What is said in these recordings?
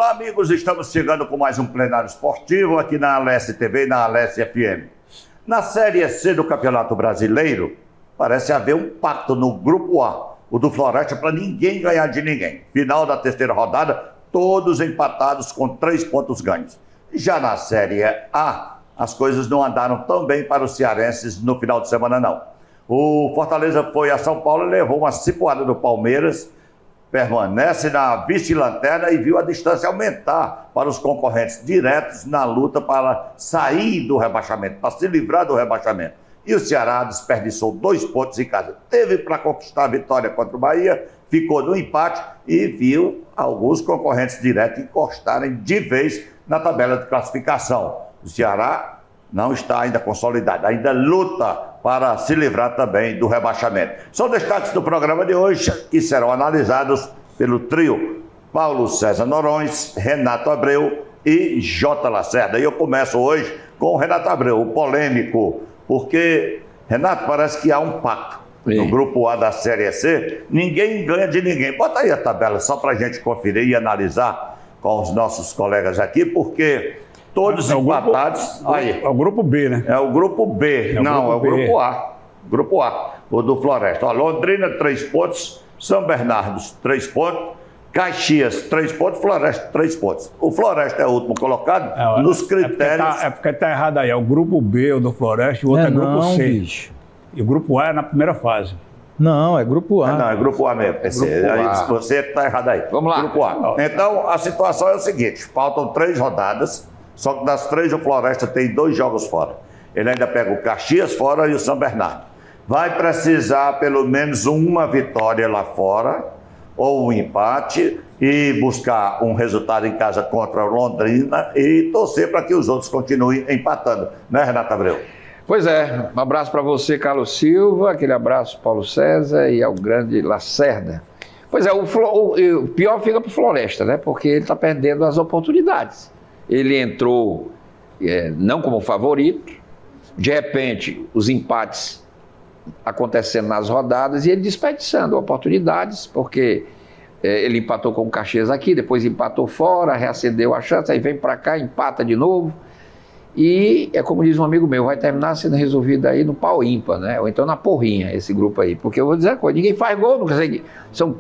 Olá, amigos, estamos chegando com mais um plenário esportivo aqui na Alesse TV e na Alesse FM. Na Série C do Campeonato Brasileiro, parece haver um pacto no Grupo A, o do Floresta, para ninguém ganhar de ninguém. Final da terceira rodada, todos empatados com 3 pontos ganhos. Já na Série A, as coisas não andaram tão bem para os cearenses no final de semana, não. O Fortaleza foi a São Paulo e levou uma cipuada do Palmeiras, permanece na vice-lanterna e viu a distância aumentar para os concorrentes diretos na luta para sair do rebaixamento, para se livrar do rebaixamento. E o Ceará desperdiçou 2 pontos em casa. Teve para conquistar a vitória contra o Bahia, ficou no empate e viu alguns concorrentes diretos encostarem de vez na tabela de classificação. O Ceará não está ainda consolidado, ainda luta para se livrar também do rebaixamento. São destaques do programa de hoje que serão analisados pelo trio Paulo César Norões, Renato Abreu e J. Lacerda. E eu começo hoje com o Renato Abreu, o polêmico, porque, Renato, parece que há um pacto no Grupo A da Série C. Ninguém ganha de ninguém. Bota aí a tabela só para a gente conferir e analisar com os nossos colegas aqui, porque todos empatados. É o Grupo B, né? É o Grupo B. Não, é o Grupo A. Grupo A, o do Floresta. Ó, Londrina, 3 pontos. São Bernardo, 3 pontos. Caxias, 3 pontos. Floresta, 3 pontos. O Floresta é o último colocado nos critérios. É porque tá errado aí. É o Grupo B, o do Floresta, e o outro é Grupo C. Bicho. E o Grupo A é na primeira fase. Não, é Grupo A. Não, é Grupo A mesmo. Você está errado aí. Vamos lá. Grupo A. Então, a situação é o seguinte: faltam 3 rodadas. Só que das 3 o Floresta tem 2 jogos fora. Ele ainda pega o Caxias fora e o São Bernardo. Vai precisar pelo menos uma vitória lá fora, ou um empate, e buscar um resultado em casa contra o Londrina e torcer para que os outros continuem empatando. Né, Renato Abreu? Pois é, um abraço para você, Carlos Silva, aquele abraço Paulo César e ao grande Lacerda. Pois é, o pior fica para o Floresta, né? Porque ele está perdendo as oportunidades. Ele entrou não como favorito, de repente os empates acontecendo nas rodadas e ele desperdiçando oportunidades, porque ele empatou com o Caxias aqui, depois empatou fora, reacendeu a chance, aí vem para cá, empata de novo. E é como diz um amigo meu, vai terminar sendo resolvido aí no pau ímpar, né? Ou então na porrinha, esse grupo aí. Porque eu vou dizer uma coisa, ninguém faz gol, não consegue. São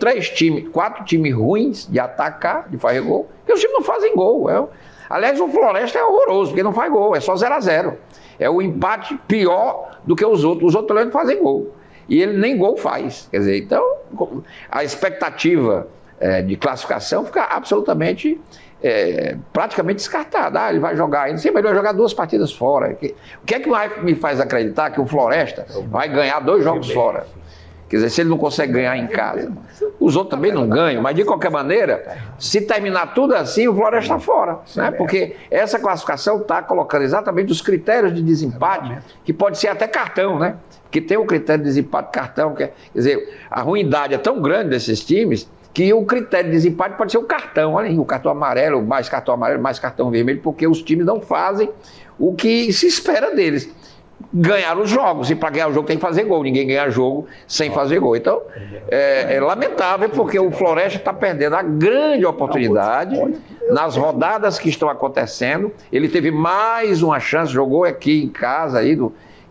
4 times ruins de atacar, de fazer gol, e os times não fazem gol. Aliás, o Floresta é horroroso, porque não faz gol, é só 0-0. É o empate pior do que os outros também não fazem gol. E ele nem gol faz. Quer dizer, então, a expectativa de classificação fica absolutamente, praticamente descartada. Ele vai jogar ainda, ele vai jogar 2 partidas fora. O que é que me faz acreditar que o Floresta vai ganhar 2 jogos fora? Quer dizer, se ele não consegue ganhar em casa, os outros também não ganham, mas de qualquer maneira, se terminar tudo assim, o Floresta está fora, né? Porque essa classificação está colocando exatamente os critérios de desempate, que pode ser até cartão, né? Que tem o critério de desempate cartão, quer dizer, a ruindade é tão grande desses times que o critério de desempate pode ser o cartão, olha aí, o cartão amarelo, mais cartão vermelho, porque os times não fazem o que se espera deles. Ganhar os jogos, e para ganhar o jogo tem que fazer gol, ninguém ganha jogo sem fazer gol. Então, é lamentável porque o Floresta está perdendo a grande oportunidade nas rodadas que estão acontecendo. Ele teve mais uma chance, jogou aqui em casa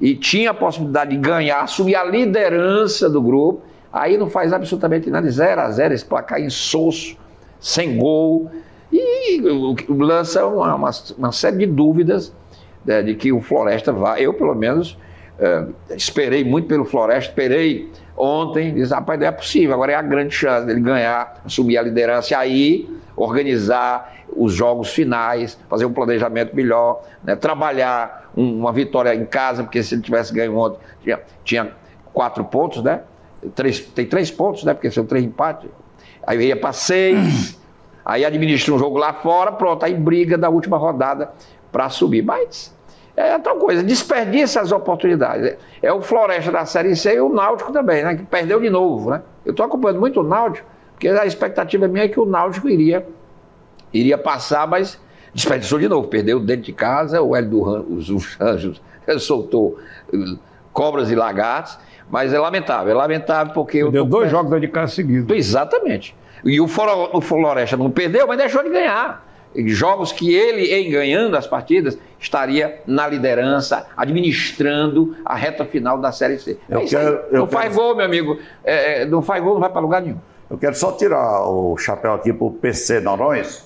e tinha a possibilidade de ganhar, assumir a liderança do grupo, aí não faz absolutamente nada, 0-0, esse placar insosso, sem gol, e lança uma série de dúvidas de que o Floresta vai. Eu, pelo menos, esperei muito pelo Floresta, esperei ontem, disse, rapaz, não é possível, agora é a grande chance dele ganhar, assumir a liderança e aí organizar os jogos finais, fazer um planejamento melhor, né, trabalhar uma vitória em casa, porque se ele tivesse ganho ontem, tinha 4 pontos, né? Tem 3 pontos, né? Porque são 3 empates, aí ia para 6, aí administra um jogo lá fora, pronto, aí briga da última rodada para subir, mas é tal coisa, desperdiça as oportunidades. É o Floresta da Série C e o Náutico também, né, que perdeu de novo, né? Eu estou acompanhando muito o Náutico, porque a expectativa minha é que o Náutico iria passar, mas desperdiçou de novo, perdeu dentro de casa, o Hélio dos Anjos soltou Cobras e Lagartos, mas é lamentável porque... Perdeu 2 jogos dentro de casa seguidos. Exatamente. E o Floresta não perdeu, mas deixou de ganhar. Jogos que ele, em ganhando as partidas, estaria na liderança, administrando a reta final da Série C. Faz gol, meu amigo. Não faz gol, não vai para lugar nenhum. Eu quero só tirar o chapéu aqui para o PC Noronhas,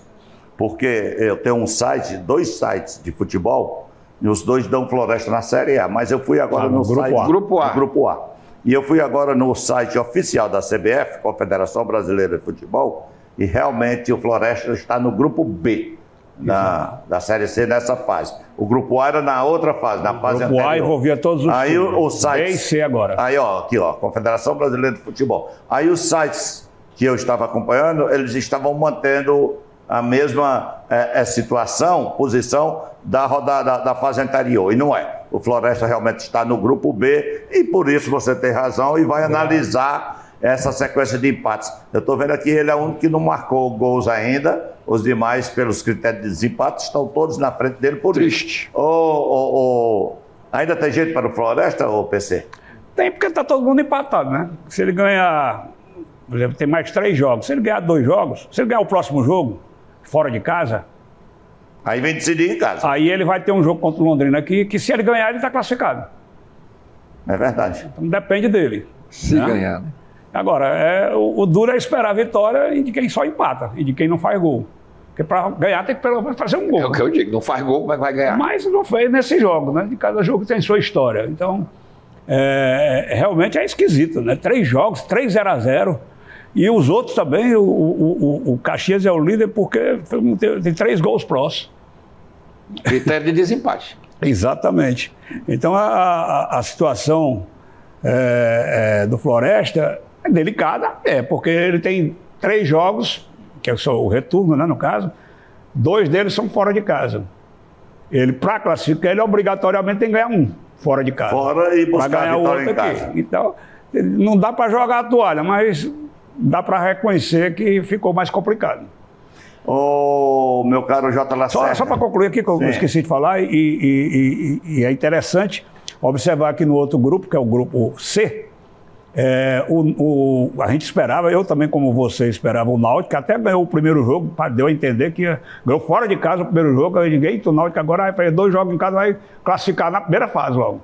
porque eu tenho 2 sites de futebol, e os 2 dão Floresta na Série A, mas eu fui agora no site Grupo A. E eu fui agora no site oficial da CBF, Confederação Brasileira de Futebol, e realmente o Floresta está no Grupo B da Série C nessa fase. O Grupo A era na outra fase, na fase anterior. O Grupo A envolvia todos os aí os sites, B e C agora. Aí, aqui, Confederação Brasileira de Futebol. Aí os sites que eu estava acompanhando, eles estavam mantendo a mesma posição da rodada da fase anterior, e não é. O Floresta realmente está no Grupo B, e por isso você tem razão, e vai analisar essa sequência de empates. Eu estou vendo aqui, ele é o único que não marcou gols ainda, os demais, pelos critérios de desempate, estão todos na frente dele por triste. Ainda tem jeito para o Floresta, ou PC? Tem, porque está todo mundo empatado, né? Se ele ganhar, por exemplo, tem mais 3 jogos, se ele ganhar 2 jogos, se ele ganhar o próximo jogo, fora de casa... Aí vem decidir em casa. Aí ele vai ter um jogo contra o Londrina aqui, que se ele ganhar, ele está classificado. É verdade. Então depende dele. Se ganhar, né? Agora, o duro é esperar a vitória e de quem só empata, e de quem não faz gol. Porque para ganhar tem que pelo menos fazer um gol. É o que eu digo, não faz gol, mas vai ganhar. Mas não fez nesse jogo, né? De cada jogo tem sua história. Então, realmente é esquisito, né? 3 jogos, 3 0-0. E os outros também, o Caxias é o líder porque tem 3 gols prós. Critério de desempate. Exatamente. Então, a situação do Floresta é delicada, porque ele tem 3 jogos, que é o retorno, né, no caso, 2 deles são fora de casa. Ele, para classificar, ele obrigatoriamente tem que ganhar 1 fora de casa. Fora e buscar ganhar a vitória o outro em casa. Aqui. Então, não dá para jogar a toalha, mas dá para reconhecer que ficou mais complicado. Meu caro J. Lacerda. Só para concluir aqui, que eu esqueci de falar, e é interessante observar aqui no outro grupo, que é o grupo C, a gente esperava, eu também como você esperava o Náutico, que até ganhou o primeiro jogo, deu a entender que ganhou fora de casa o primeiro jogo, eu digo, o Náutico agora vai fazer 2 jogos em casa, vai classificar na primeira fase logo.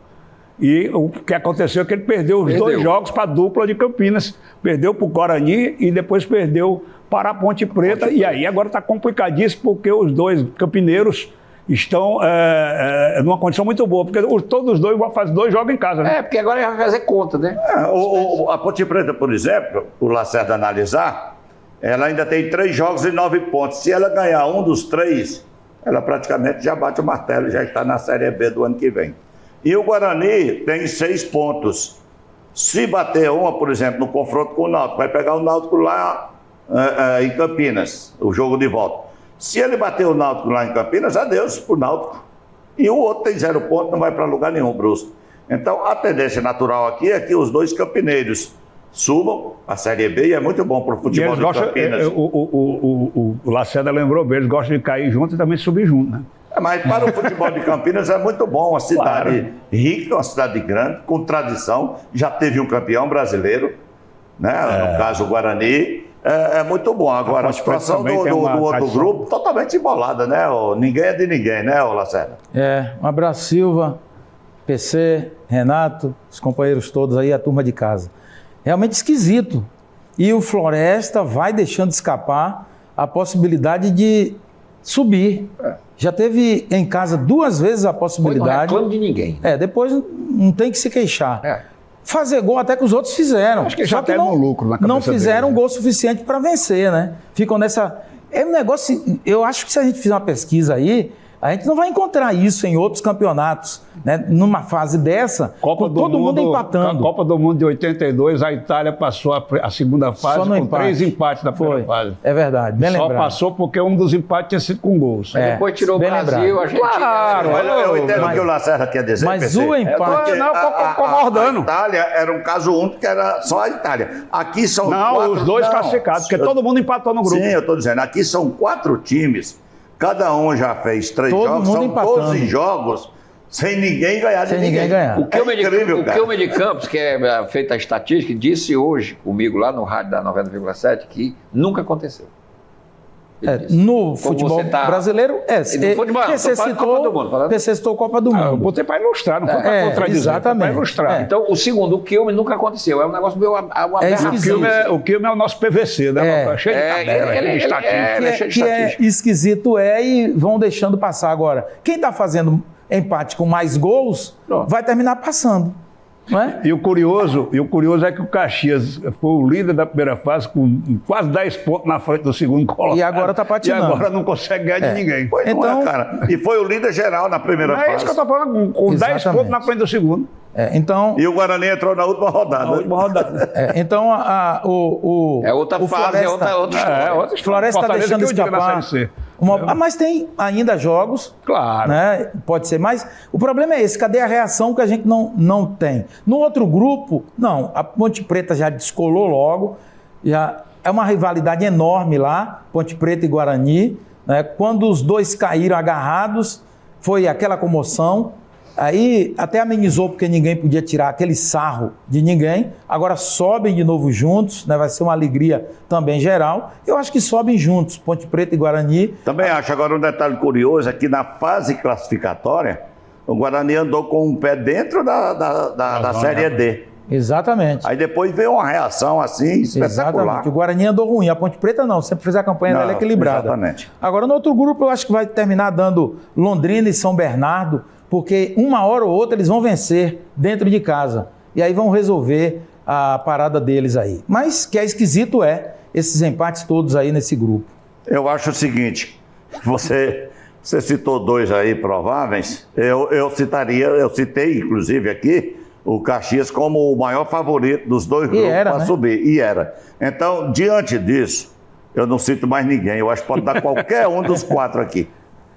E o que aconteceu é que ele perdeu os 2 jogos para a dupla de Campinas, perdeu para o Guarani e depois perdeu para a Ponte Preta, e aí agora está complicadíssimo porque os 2 campineiros estão numa condição muito boa, porque todos os 2 vão fazer 2 jogos em casa, né? Porque agora vai fazer conta, né? A Ponte Preta, por exemplo, o Lacerda analisar, ela ainda tem 3 jogos e 9 pontos. Se ela ganhar um dos 3, ela praticamente já bate o martelo, já está na Série B do ano que vem. E o Guarani tem 6 pontos. Se bater uma, por exemplo, no confronto com o Náutico, vai pegar o Náutico lá em Campinas, o jogo de volta. Se ele bater o Náutico lá em Campinas, adeus pro Náutico. E o outro tem 0 ponto, não vai para lugar nenhum, Brusco. Então, a tendência natural aqui é que os 2 campineiros subam a Série B, e é muito bom para o futebol de Campinas. O Lacerda lembrou bem, eles gostam de cair junto e também subir junto, né? Mas para o futebol de Campinas é muito bom, uma cidade rica, uma cidade grande, com tradição, já teve um campeão brasileiro, né? No caso o Guarani, é muito bom. Agora a situação do outro grupo totalmente embolada, né? Ninguém é de ninguém, né, Lacerda? Um abraço, Silva, PC, Renato, os companheiros todos aí, a turma de casa. Realmente esquisito. E o Floresta vai deixando escapar a possibilidade de subir. Já teve em casa 2 vezes a possibilidade. Não reclamo de ninguém. Depois não tem que se queixar. Fazer gol até que os outros fizeram. Acho que já tem um lucro na cabeça não fizeram dele, gol suficiente para vencer, né? Ficam nessa... É um negócio... Eu acho que se a gente fizer uma pesquisa aí, a gente não vai encontrar isso em outros campeonatos, né? Numa fase dessa, com todo mundo empatando. A Copa do Mundo de 82, a Itália passou a segunda fase com empate. 3 empates da primeira fase. É verdade, bem lembrado. Só passou porque um dos empates tinha sido com gols. Depois tirou o Brasil, a gente... Claro! Eu entendo o que o Lacerda quer dizer. Mas o empate... concordando. A Itália era um caso único, que era só a Itália. Aqui são 4... os 2 classificados, porque todo mundo empatou no grupo. Sim, eu estou dizendo. Aqui são 4 times... Cada um já fez 3 jogos, são 12 jogos sem ninguém ganhar de Sem ninguém ninguém. ganhar. O Kilmer incrível, cara. de Campos, que é feita a estatística, disse hoje comigo lá no rádio da 90,7 que nunca aconteceu. Ele disse. No futebol você tá- brasileiro, no futebol, PC tô falando Copa do Mundo, falando. PC citou Copa do Eu Mundo. botei para ilustrar, não foi para É, contradizer, exatamente. foi para ilustrar. É. Então, o segundo, o Kilmer, nunca aconteceu. É um negócio meio uma aberração. esquisito. O Kilmer é o nosso PVC, né? É. Cheio de tabela, ele- estatística. ele é cheio de Que é estatística. esquisito e vão deixando passar. Agora, quem está fazendo empate com mais gols Pronto. vai terminar passando. Não é? E o curioso é que o Caxias foi o líder da primeira fase com quase 10 pontos na frente do segundo colocado. E agora tá patinando. E agora não consegue ganhar de ninguém. Pois não Então- é, cara. E foi o líder geral na primeira Não é isso fase. que eu estou falando, com 10 Exatamente. pontos na frente do segundo. Então, E o Guarani entrou na última rodada. Na última rodada. então o É outra o fase, é outra história. outra história. Floresta está Fortaleza deixando que eu digo na escapar. Série C. Mas tem ainda jogos. Claro. Né? Pode ser mais. O problema é esse: cadê a reação que a gente não tem? No outro grupo, não. A Ponte Preta já descolou logo. Já é uma rivalidade enorme lá, Ponte Preta e Guarani. Né? Quando os dois caíram agarrados, foi aquela comoção. Aí até amenizou porque ninguém podia tirar aquele sarro de ninguém. Agora sobem de novo juntos, né? Vai ser uma alegria também geral. Eu acho que sobem juntos, Ponte Preta e Guarani. Também acho. Agora, um detalhe curioso é que na fase classificatória, o Guarani andou com um pé dentro da Série D. Exatamente. Aí depois veio uma reação assim espetacular. Exatamente. O Guarani andou ruim. A Ponte Preta não, sempre fez a campanha dela Não, equilibrada. exatamente. Agora, no outro grupo, eu acho que vai terminar dando Londrina e São Bernardo, porque uma hora ou outra eles vão vencer dentro de casa. E aí vão resolver a parada deles aí. Mas que é esquisito esses empates todos aí nesse grupo. Eu acho o seguinte, você citou dois aí prováveis, eu citei inclusive aqui o Caxias como o maior favorito dos dois grupos era, para né? subir, e era. Então, diante disso, eu não cito mais ninguém, eu acho que pode dar qualquer um dos quatro aqui,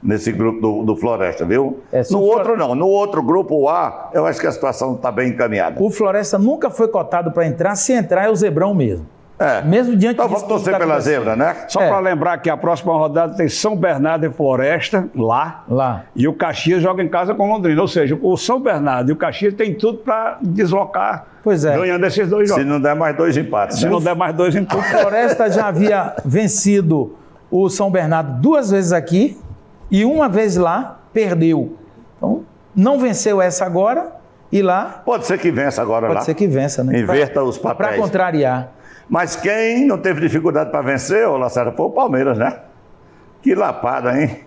nesse grupo do Floresta, viu? No outro não, no outro grupo A, eu acho que a situação está bem encaminhada. O Floresta nunca foi cotado para entrar, se entrar é o Zebrão mesmo. É. Mesmo diante Então disso vamos torcer que tá pela acontecendo. zebra, né? Só para lembrar que a próxima rodada tem São Bernardo e Floresta, lá. E o Caxias joga em casa com Londrina. Ou seja, o São Bernardo e o Caxias tem tudo para deslocar, Pois é. ganhando esses dois Se jogos. não der mais dois empates. Se né? não der mais dois O empates. Floresta já havia vencido o São Bernardo 2 vezes aqui e uma vez lá, perdeu. Então, não venceu essa agora e lá Pode ser que vença agora lá. pode ser que vença, né? Inverta os papéis. Para contrariar. Mas quem não teve dificuldade para vencer, ô Lacerda, foi o Palmeiras, né? Que lapada, hein?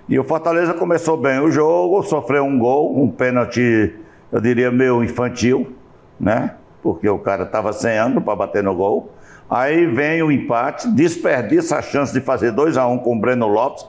E o Fortaleza começou bem o jogo, sofreu um gol, um pênalti, eu diria, meio infantil, né? Porque o cara estava sem ângulo para bater no gol. Aí vem o empate, desperdiça a chance de fazer 2-1 com o Breno Lopes,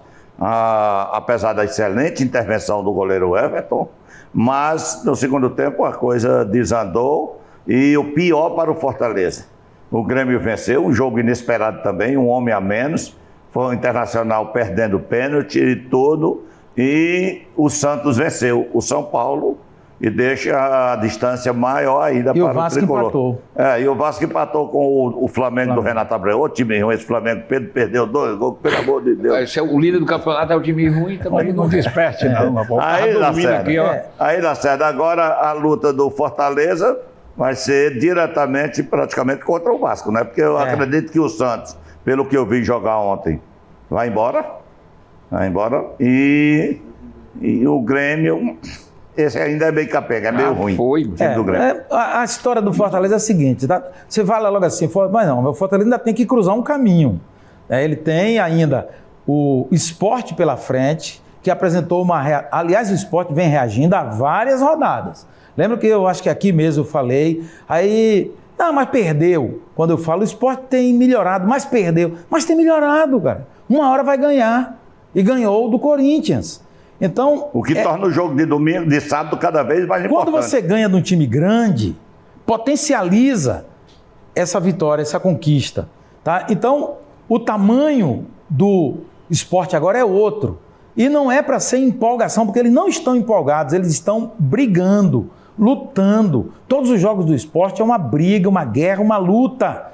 apesar da excelente intervenção do goleiro Everton. Mas no segundo tempo a coisa desandou e o pior para o Fortaleza. O Grêmio venceu, um jogo inesperado também, um homem a menos. Foi o Internacional perdendo pênalti e tudo. E o Santos venceu o São Paulo e deixa a distância maior ainda E o para o Vasco tricolor. empatou. E o Vasco empatou com o Flamengo do Renato Abreu. Ô time ruim, esse Flamengo perdeu 2 gols, pelo amor de Deus. Esse é o líder do campeonato, é o time ruim também. Não desperte, não. Aí, Lacerda. aqui, ó. Aí, Lacerda, agora a luta do Fortaleza vai ser diretamente, praticamente, contra o Vasco, né? Porque eu acredito que o Santos, pelo que eu vi jogar ontem, vai embora. Vai embora. E o Grêmio, esse ainda é bem capenga, é meio ruim. Foi. O time do Grêmio. A história do Fortaleza é a seguinte, tá? Você fala logo assim, mas não, o Fortaleza ainda tem que cruzar um caminho. Ele tem ainda o Sport pela frente, que apresentou aliás, o Sport vem reagindo a várias rodadas. Lembra que eu acho que aqui mesmo eu falei, aí, mas perdeu. Quando eu falo, o Sport tem melhorado, mas perdeu. Mas tem melhorado, cara. Uma hora vai ganhar. E ganhou do Corinthians. Então, O que torna o jogo de domingo, de sábado, cada vez mais importante. quando você ganha de um time grande, potencializa essa vitória, essa conquista. Tá? Então, o tamanho do Sport agora é outro. E não é para ser empolgação, porque eles não estão empolgados, eles estão brigando, lutando. Todos os jogos do Sport é uma briga, uma guerra, uma luta.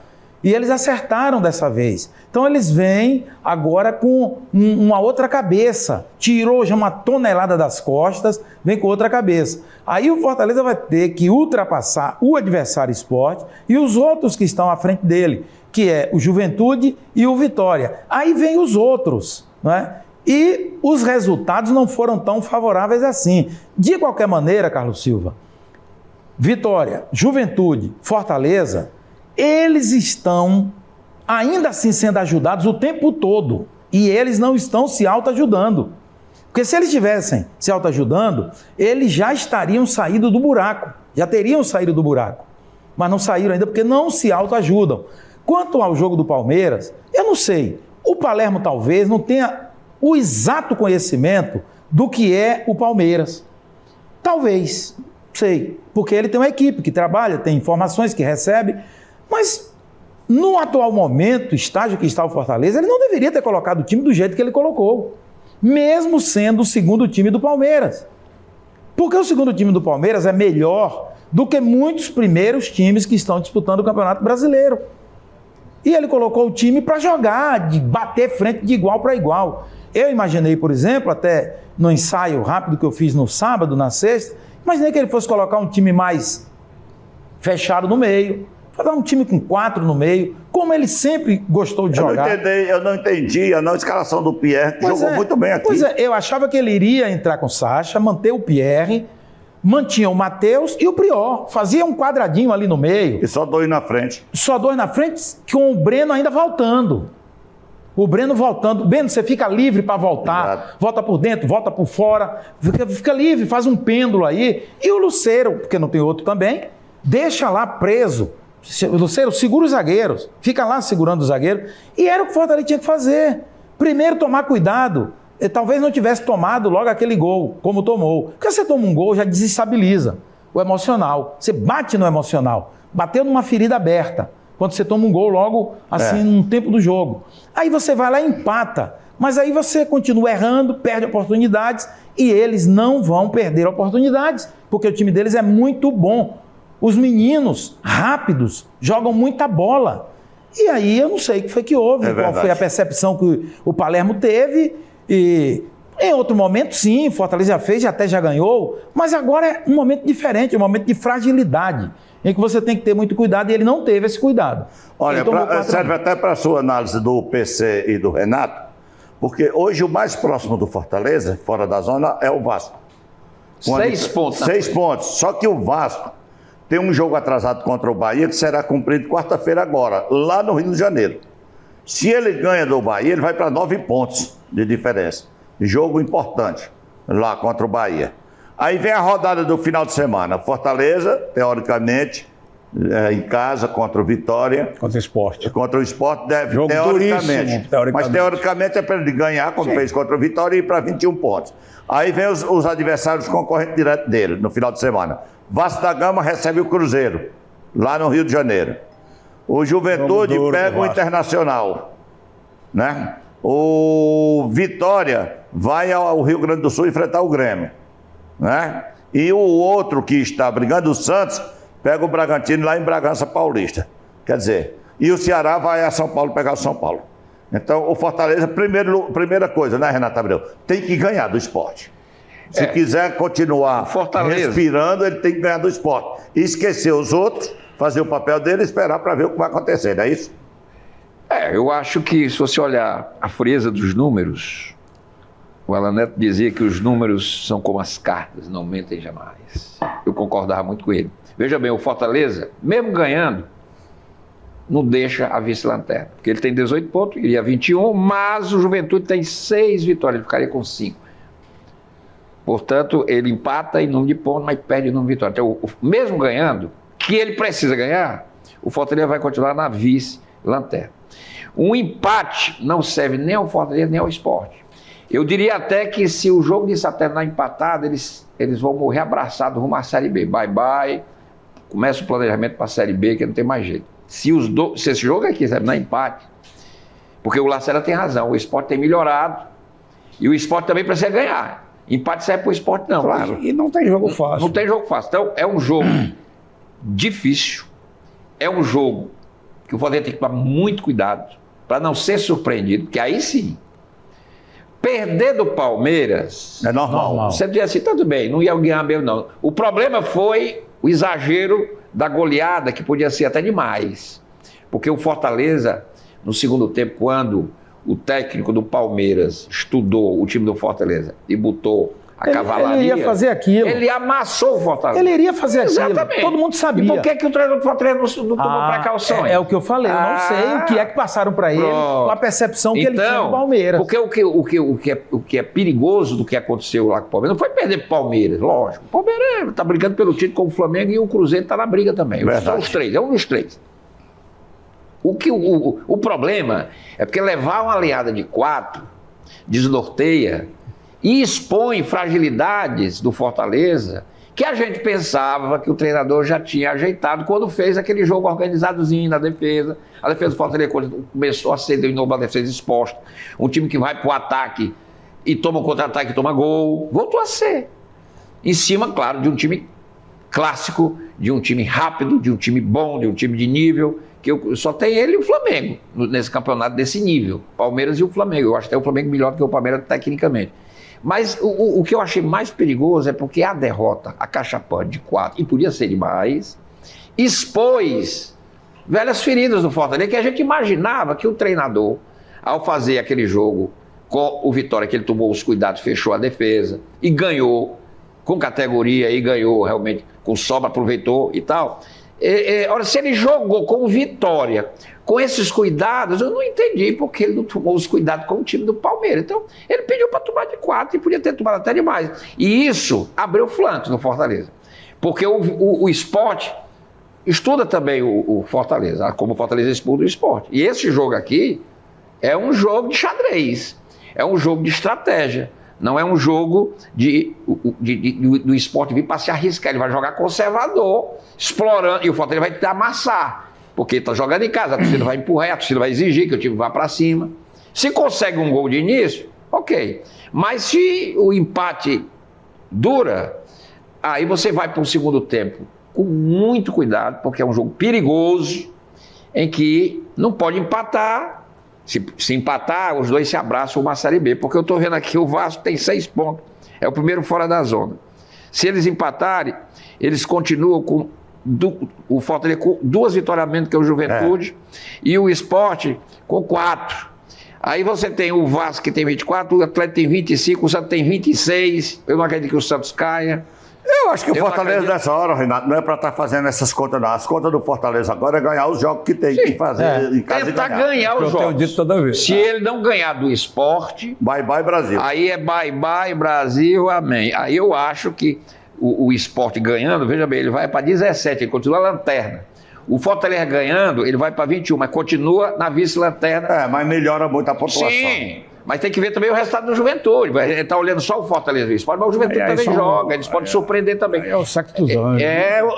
E eles acertaram dessa vez. Então eles vêm agora com uma outra cabeça. Tirou já uma tonelada das costas, vem com outra cabeça. Aí o Fortaleza vai ter que ultrapassar o adversário Sport e os outros que estão à frente dele, que é o Juventude e o Vitória. Aí vem os outros, não é? E os resultados não foram tão favoráveis assim. De qualquer maneira, Carlos Silva, Vitória, Juventude, Fortaleza, eles estão ainda assim sendo ajudados o tempo todo. E eles não estão se autoajudando. Porque se eles estivessem se autoajudando, eles já estariam saído do buraco. Já teriam saído do buraco. Mas não saíram ainda porque não se autoajudam. Quanto ao jogo do Palmeiras, eu não sei. O Palermo talvez não tenha o exato conhecimento do que é o Palmeiras. Talvez, sei. Porque ele tem uma equipe que trabalha, tem informações que recebe. Mas no atual momento, estágio que está o Fortaleza, ele não deveria ter colocado o time do jeito que ele colocou. Mesmo sendo o segundo time do Palmeiras. Porque o segundo time do Palmeiras é melhor do que muitos primeiros times que estão disputando o Campeonato Brasileiro. E ele colocou o time para jogar, de bater frente de igual para igual. Eu imaginei, por exemplo, até no ensaio rápido que eu fiz no sábado, na sexta, imaginei que ele fosse colocar um time mais fechado no meio, fazer um time com 4 no meio, como ele sempre gostou de jogar. Eu não entendi a não escalação do Pierre, que jogou muito bem aqui. Pois é, eu achava que ele iria entrar com o Sacha, manter o Pierre, mantinha o Matheus e o Prior. Fazia um quadradinho ali no meio. E só 2 na frente. Só 2 na frente, com o Breno ainda voltando. O Breno voltando. Breno, você fica livre para voltar. Exato. Volta por dentro, volta por fora. Fica livre, faz um pêndulo aí. E o Lucero, porque não tem outro também, deixa lá preso. O Lucero segura os zagueiros. Fica lá segurando os zagueiros. E era o que o Fortaleza tinha que fazer. Primeiro, tomar cuidado. Talvez não tivesse tomado logo aquele gol, como tomou. Porque você toma um gol, já desestabiliza o emocional. Você bate no emocional. Bateu numa ferida aberta. Quando você toma um gol logo, assim, no tempo do jogo. Aí você vai lá e empata. Mas aí você continua errando, perde oportunidades. E eles não vão perder oportunidades. Porque o time deles é muito bom. Os meninos, rápidos, jogam muita bola. E aí eu não sei o que foi que houve. Qual foi a percepção que o Palermo teve. E em outro momento, sim, Fortaleza já fez, até já ganhou, mas agora é um momento diferente, um momento de fragilidade, em que você tem que ter muito cuidado, e ele não teve esse cuidado. Olha, serve até para a sua análise do PC e do Renato, porque hoje o mais próximo do Fortaleza, fora da zona, é o Vasco. 6 pontos. 6 pontos. Só que o Vasco tem um jogo atrasado contra o Bahia que será cumprido quarta-feira agora, lá no Rio de Janeiro. Se ele ganha do Bahia, ele vai para 9 pontos de diferença. Jogo importante lá contra o Bahia. Aí vem a rodada do final de semana. Fortaleza, teoricamente, em casa contra o Vitória. Contra o Sport. Contra o Sport, deve, Jogo teoricamente. teoricamente. Mas teoricamente é para ele ganhar, como fez contra o Vitória, e ir para 21 pontos. Aí vem os adversários concorrentes direto dele, no final de semana. Vasco da Gama recebe o Cruzeiro, lá no Rio de Janeiro. O Juventude pega o Internacional, né? O Vitória vai ao Rio Grande do Sul enfrentar o Grêmio, né? E o outro que está brigando, o Santos, pega o Bragantino lá em Bragança Paulista. Quer dizer, e o Ceará vai a São Paulo pegar o São Paulo. Então, o Fortaleza, primeira coisa, né, Renato Abreu? Tem que ganhar do Sport. Se quiser continuar respirando, ele tem que ganhar do Sport. E esquecer os outros, fazer o papel dele e esperar para ver o que vai acontecer, não é isso? Eu acho que se você olhar a frieza dos números, o Alan Neto dizia que os números são como as cartas, não mentem jamais. Eu concordava muito com ele. Veja bem, o Fortaleza, mesmo ganhando, não deixa a vice-lanterna. Porque ele tem 18 pontos, iria 21, mas o Juventude tem 6 vitórias, ele ficaria com 5. Portanto, ele empata em número de pontos, mas perde em número de vitórias. Então, mesmo ganhando, que ele precisa ganhar, o Fortaleza vai continuar na vice-lanterna. Um empate não serve nem ao Fortaleza nem ao Sport. Eu diria até que se o jogo de Saturno terminar empatado, eles vão morrer abraçados rumo à Série B. Bye, bye. Começa o planejamento para a Série B, que não tem mais jeito. Se esse jogo aqui terminar empate, porque o Lacerda tem razão, o Sport tem melhorado e o Sport também precisa ganhar. Empate serve para o Sport não. Claro. E não tem jogo fácil. Não tem jogo fácil. Então, é um jogo difícil, é um jogo que o Fortaleza tem que tomar muito cuidado para não ser surpreendido, porque aí sim, perder do Palmeiras... É normal. Você diz assim, tudo bem, não ia ganhar mesmo não. O problema foi o exagero da goleada, que podia ser até demais. Porque o Fortaleza, no segundo tempo, quando o técnico do Palmeiras estudou o time do Fortaleza e botou a cavalaria... Ele iria fazer aquilo. Ele amassou o Fortaleza. Ele iria fazer aquilo. Exatamente. Todo mundo sabia. E por que o treinador do Fortaleza não tomou precauções? É o que eu falei. Eu não sei o que é que passaram para ele, com a percepção que ele tinha do Palmeiras. Porque o que é perigoso do que aconteceu lá com o Palmeiras não foi perder para o Palmeiras, lógico. O Palmeiras está brigando pelo título com o Flamengo e o Cruzeiro está na briga também. São os três, é um dos três. O problema é porque levar uma aliada de 4 desnorteia e expõe fragilidades do Fortaleza que a gente pensava que o treinador já tinha ajeitado quando fez aquele jogo organizadozinho na defesa. A defesa do Fortaleza começou a ser de novo a defesa exposta. Um time que vai para o ataque e toma contra-ataque e toma gol. Voltou a ser. Em cima, claro, de um time clássico, de um time rápido, de um time bom, de um time de nível, que só tem ele e o Flamengo nesse campeonato desse nível. Palmeiras e o Flamengo. Eu acho até o Flamengo melhor do que o Palmeiras tecnicamente. Mas o que eu achei mais perigoso é porque a derrota, a cachapã de 4, e podia ser demais, expôs velhas feridas do Fortaleza, que a gente imaginava que o treinador, ao fazer aquele jogo com o Vitória, que ele tomou os cuidados, fechou a defesa e ganhou com categoria e ganhou realmente com sobra, aproveitou e tal. Ora, se ele jogou com Vitória, com esses cuidados, eu não entendi porque ele não tomou os cuidados com o time do Palmeiras. Então, ele pediu para tomar de 4 e podia ter tomado até demais. E isso abriu flancos no Fortaleza. Porque o Sport estuda também o Fortaleza, como o Fortaleza estuda o Sport. E esse jogo aqui é um jogo de xadrez, é um jogo de estratégia. Não é um jogo do Sport vir para se arriscar. Ele vai jogar conservador, explorando, e o Fortaleza vai te amassar. Porque está jogando em casa, a torcida vai empurrar, a torcida vai exigir que o time vá para cima. Se consegue um gol de início, ok. Mas se o empate dura, aí você vai para o segundo tempo com muito cuidado, porque é um jogo perigoso, em que não pode empatar. Se empatar, os dois se abraçam uma Série B, porque eu estou vendo aqui o Vasco tem 6 pontos, é o primeiro fora da zona. Se eles empatarem, eles continuam com o Fortaleza com 2 vitórias a menos que é o Juventude, e o Sport com 4. Aí você tem o Vasco que tem 24, o Atlético tem 25, o Santos tem 26, eu não acredito que o Santos caia. Eu acho que o Fortaleza nessa hora, Renato, não é para estar fazendo essas contas, não. As contas do Fortaleza agora é ganhar os jogos que tem que fazer em casa. Tentar ganhar os jogos. Eu tenho dito toda vez. Se ele não ganhar do Sport, bye bye Brasil. Aí é bye bye Brasil, amém. Aí eu acho que o Sport ganhando, veja bem, ele vai para 17, ele continua a lanterna. O Fortaleza ganhando, ele vai para 21, mas continua na vice-lanterna. Mas melhora muito a pontuação. Sim. Mas tem que ver também o resultado do Juventude. Ele está olhando só o Fortaleza e o Sport, mas o Juventude também joga, eles podem surpreender também. É o saco dos anos.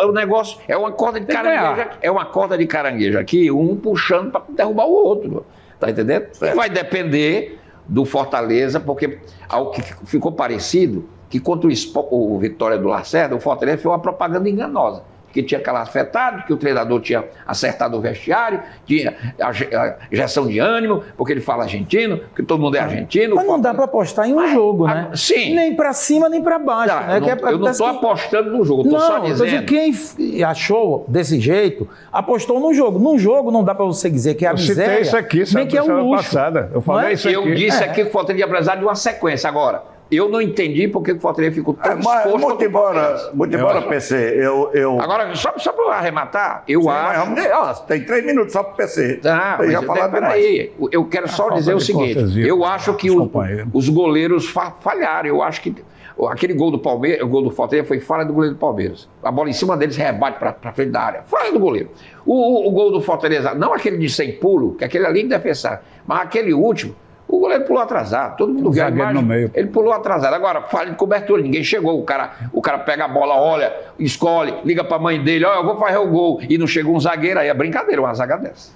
O negócio, é uma corda de caranguejo. É uma corda de caranguejo aqui, um puxando para derrubar o outro. Tá entendendo? Vai depender do Fortaleza, porque ao que ficou parecido, que contra o Vitória do Lacerda, o Fortaleza foi uma propaganda enganosa. Que tinha aquela afetado, que o treinador tinha acertado o vestiário, tinha a injeção de ânimo, porque ele fala argentino, porque todo mundo é argentino. Mas não dá para apostar em um jogo, né? Sim. Nem para cima, nem para baixo. Não, né? Eu não estou apostando no jogo, eu estou só dizendo. Quem achou desse jeito, apostou no jogo. Num jogo não dá para você dizer que é a miséria, citei isso aqui, nem que é o luxo. Passada. Eu falei isso aqui. Eu disse aqui que o Fortaleza ia precisar de uma sequência. Agora, eu não entendi porque o Fortaleza ficou tão exposto. Muito embora, PC, eu... Agora, só para arrematar, eu acho... tem 3 minutos só para o PC. Eu ia falar peraí. Eu quero só dizer o seguinte. Eu acho que os goleiros falharam. Eu acho que aquele gol do Palmeiras, o gol do Fortaleza foi falha do goleiro do Palmeiras. A bola em cima deles rebate para frente da área. Falha do goleiro. O gol do Fortaleza, não aquele de sem pulo, que aquele ali é indefensável, mas aquele último, o goleiro pulou atrasado, todo mundo viu a imagem, ele pulou atrasado. Agora, falha de cobertura, ninguém chegou, o cara pega a bola, olha, escolhe, liga para a mãe dele, eu vou fazer o gol, e não chegou um zagueiro, aí é brincadeira, uma zaga dessa.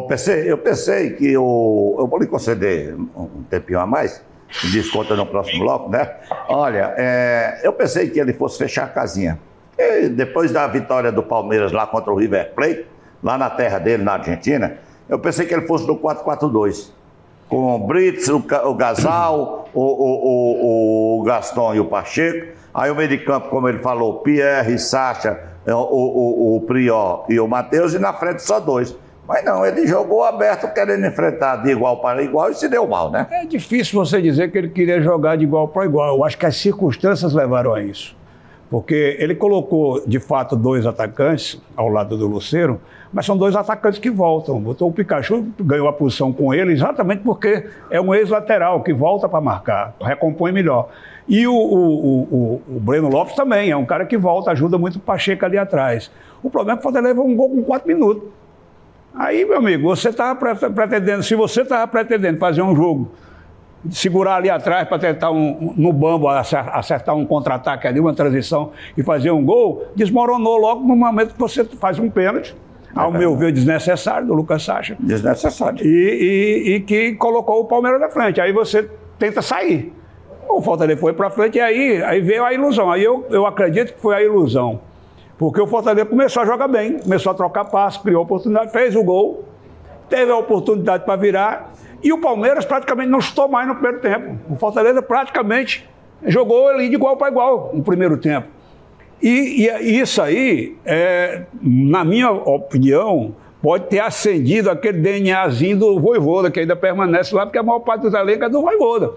PC, eu pensei que eu vou lhe conceder um tempinho a mais, de desconto no próximo bloco, né? Olha, eu pensei que ele fosse fechar a casinha. E depois da vitória do Palmeiras lá contra o River Plate, lá na terra dele, na Argentina, eu pensei que ele fosse do 4-4-2. Com o Brits, o Gasal, o Gaston e o Pacheco. Aí o meio de campo, como ele falou, Pierre, Sacha, o Prior e o Matheus, e na frente só 2. Mas não, ele jogou aberto, querendo enfrentar de igual para igual e se deu mal, né? É difícil você dizer que ele queria jogar de igual para igual. Eu acho que as circunstâncias levaram a isso. Porque ele colocou, de fato, 2 atacantes ao lado do Lucero, mas são 2 atacantes que voltam. Botou o Pikachu, ganhou a posição com ele, exatamente porque é um ex-lateral que volta para marcar, recompõe melhor. E o Breno Lopes também, é um cara que volta, ajuda muito o Pacheco ali atrás. O problema é que o Fortaleza levou um gol com 4 minutos. Aí, meu amigo, você estava pretendendo, se você estava pretendendo fazer um jogo, segurar ali atrás para tentar no bambo acertar um contra-ataque ali, uma transição e fazer um gol, desmoronou logo no momento que você faz um pênalti, ao meu ver, desnecessário, do Lucas Sacha. Desnecessário. E que colocou o Palmeiras na frente. Aí você tenta sair. O Fortaleza foi para frente e aí veio a ilusão. Aí eu acredito que foi a ilusão. Porque o Fortaleza começou a jogar bem, começou a trocar passos, criou oportunidade, fez o gol, teve a oportunidade para virar, e o Palmeiras praticamente não chutou mais no primeiro tempo. O Fortaleza praticamente jogou ali de igual para igual no primeiro tempo. E isso aí, na minha opinião, pode ter acendido aquele DNAzinho do Vojvoda, que ainda permanece lá, porque a maior parte dos elencos é do Vojvoda.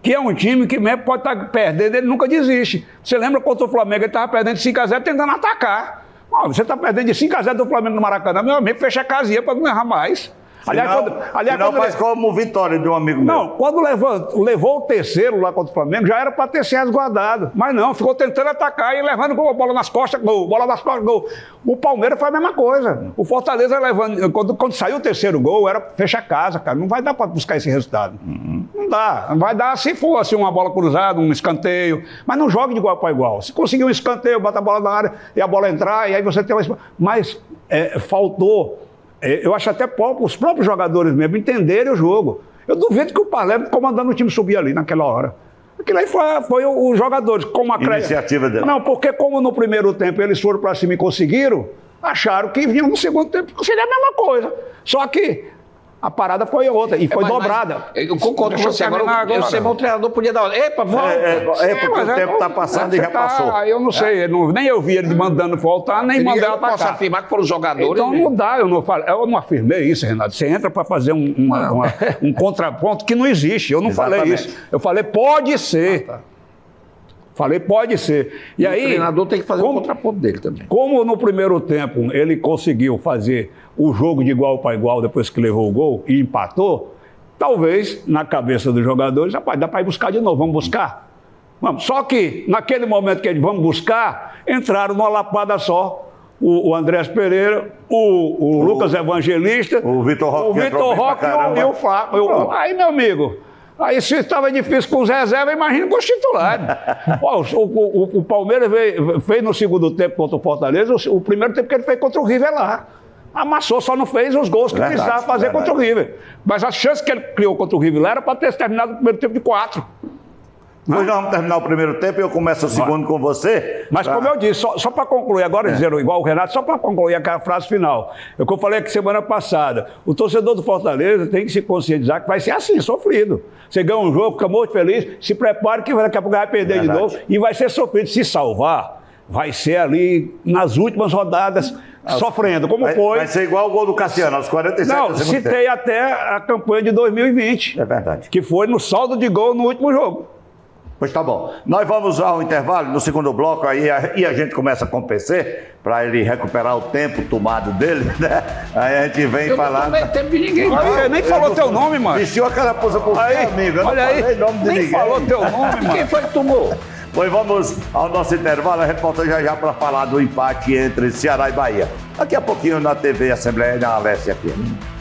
Que é um time que mesmo pode estar perdendo, ele nunca desiste. Você lembra contra o Flamengo, ele estava perdendo de 5-0 tentando atacar. Você está perdendo de 5-0 do Flamengo no Maracanã, meu amigo, fecha a casinha para não errar mais. Aliás, faz como vitória de um amigo meu. Não, quando levou o terceiro lá contra o Flamengo, já era para ter se resguardado. Mas não, ficou tentando atacar e levando gol, bola nas costas, gol, bola nas costas, gol. O Palmeiras foi a mesma coisa. O Fortaleza levando, quando saiu o terceiro gol, era fecha a casa, cara. Não vai dar para buscar esse resultado. Não dá. Vai dar se for assim, uma bola cruzada, um escanteio. Mas não jogue de igual para igual. Se conseguir um escanteio, bota a bola na área e a bola entrar, e aí você tem uma... Mas faltou... Eu acho até os próprios jogadores mesmo entenderem o jogo. Eu duvido que o Palermo comandando o time subir ali naquela hora. Aquilo aí foi os jogadores, como a iniciativa dele. Não, porque como no primeiro tempo eles foram para cima e conseguiram, acharam que vinham no segundo tempo conseguir a mesma coisa. Só que a parada foi outra e foi dobrada. Eu concordo com você. Agora, eu ser bom treinador podia dar... Epa, volta! Porque o tempo está passando e já passou. Aí eu não sei, nem eu vi ele mandando voltar, nem mandar atacar. Eu posso afirmar que foram os jogadores... Então não dá, eu não afirmei isso, Renato. Você entra para fazer um contraponto que não existe. Eu não falei isso. Eu falei, pode ser. Falei, pode ser. E aí, o treinador tem que fazer o contraponto dele também. Como no primeiro tempo ele conseguiu fazer o jogo de igual para igual depois que levou o gol e empatou, talvez na cabeça dos jogadores, rapaz, dá para ir buscar de novo, vamos buscar. Vamos. Só que naquele momento que eles vão buscar, entraram numa lapada só. O Andrés Pereira, o Lucas Evangelista, o Vitor Roque e o Fábio. Aí, meu amigo... Aí se estava difícil com os reservas, imagina com os titulares. O Palmeiras fez no segundo tempo contra o Fortaleza, o primeiro tempo que ele fez contra o River lá. Amassou, só não fez os gols que precisava fazer contra o River. Mas a chance que ele criou contra o River lá era para ter terminado o primeiro tempo de 4. Depois nós vamos terminar o primeiro tempo e eu começo o segundo com você. Mas como eu disse, só para concluir agora, dizendo igual o Renato, só para concluir aquela frase final. Eu falei aqui semana passada, o torcedor do Fortaleza tem que se conscientizar que vai ser assim, sofrido. Você ganha um jogo, fica muito feliz, se prepare que daqui a pouco vai perder de novo e vai ser sofrido. Se salvar, vai ser ali nas últimas rodadas, sofrendo, como foi. Vai ser igual o gol do Cassiano, aos 47 Não, citei até a campanha de 2020. É verdade. Que foi no saldo de gol no último jogo. Pois tá bom. Nós vamos ao intervalo, no segundo bloco, aí e a gente começa com o PC, para ele recuperar o tempo tomado dele, né? Aí a gente vem falar... Eu não tempo de ninguém, não. Aí, nem falou teu nome, mano. Vestiu a carapuça por aí, amigo. Eu não falei nome de nem ninguém. Falou teu nome, mano. Quem foi que tomou? Pois vamos ao nosso intervalo, a gente volta já para falar do empate entre Ceará e Bahia. Daqui a pouquinho na TV Assembleia da Alessia FM.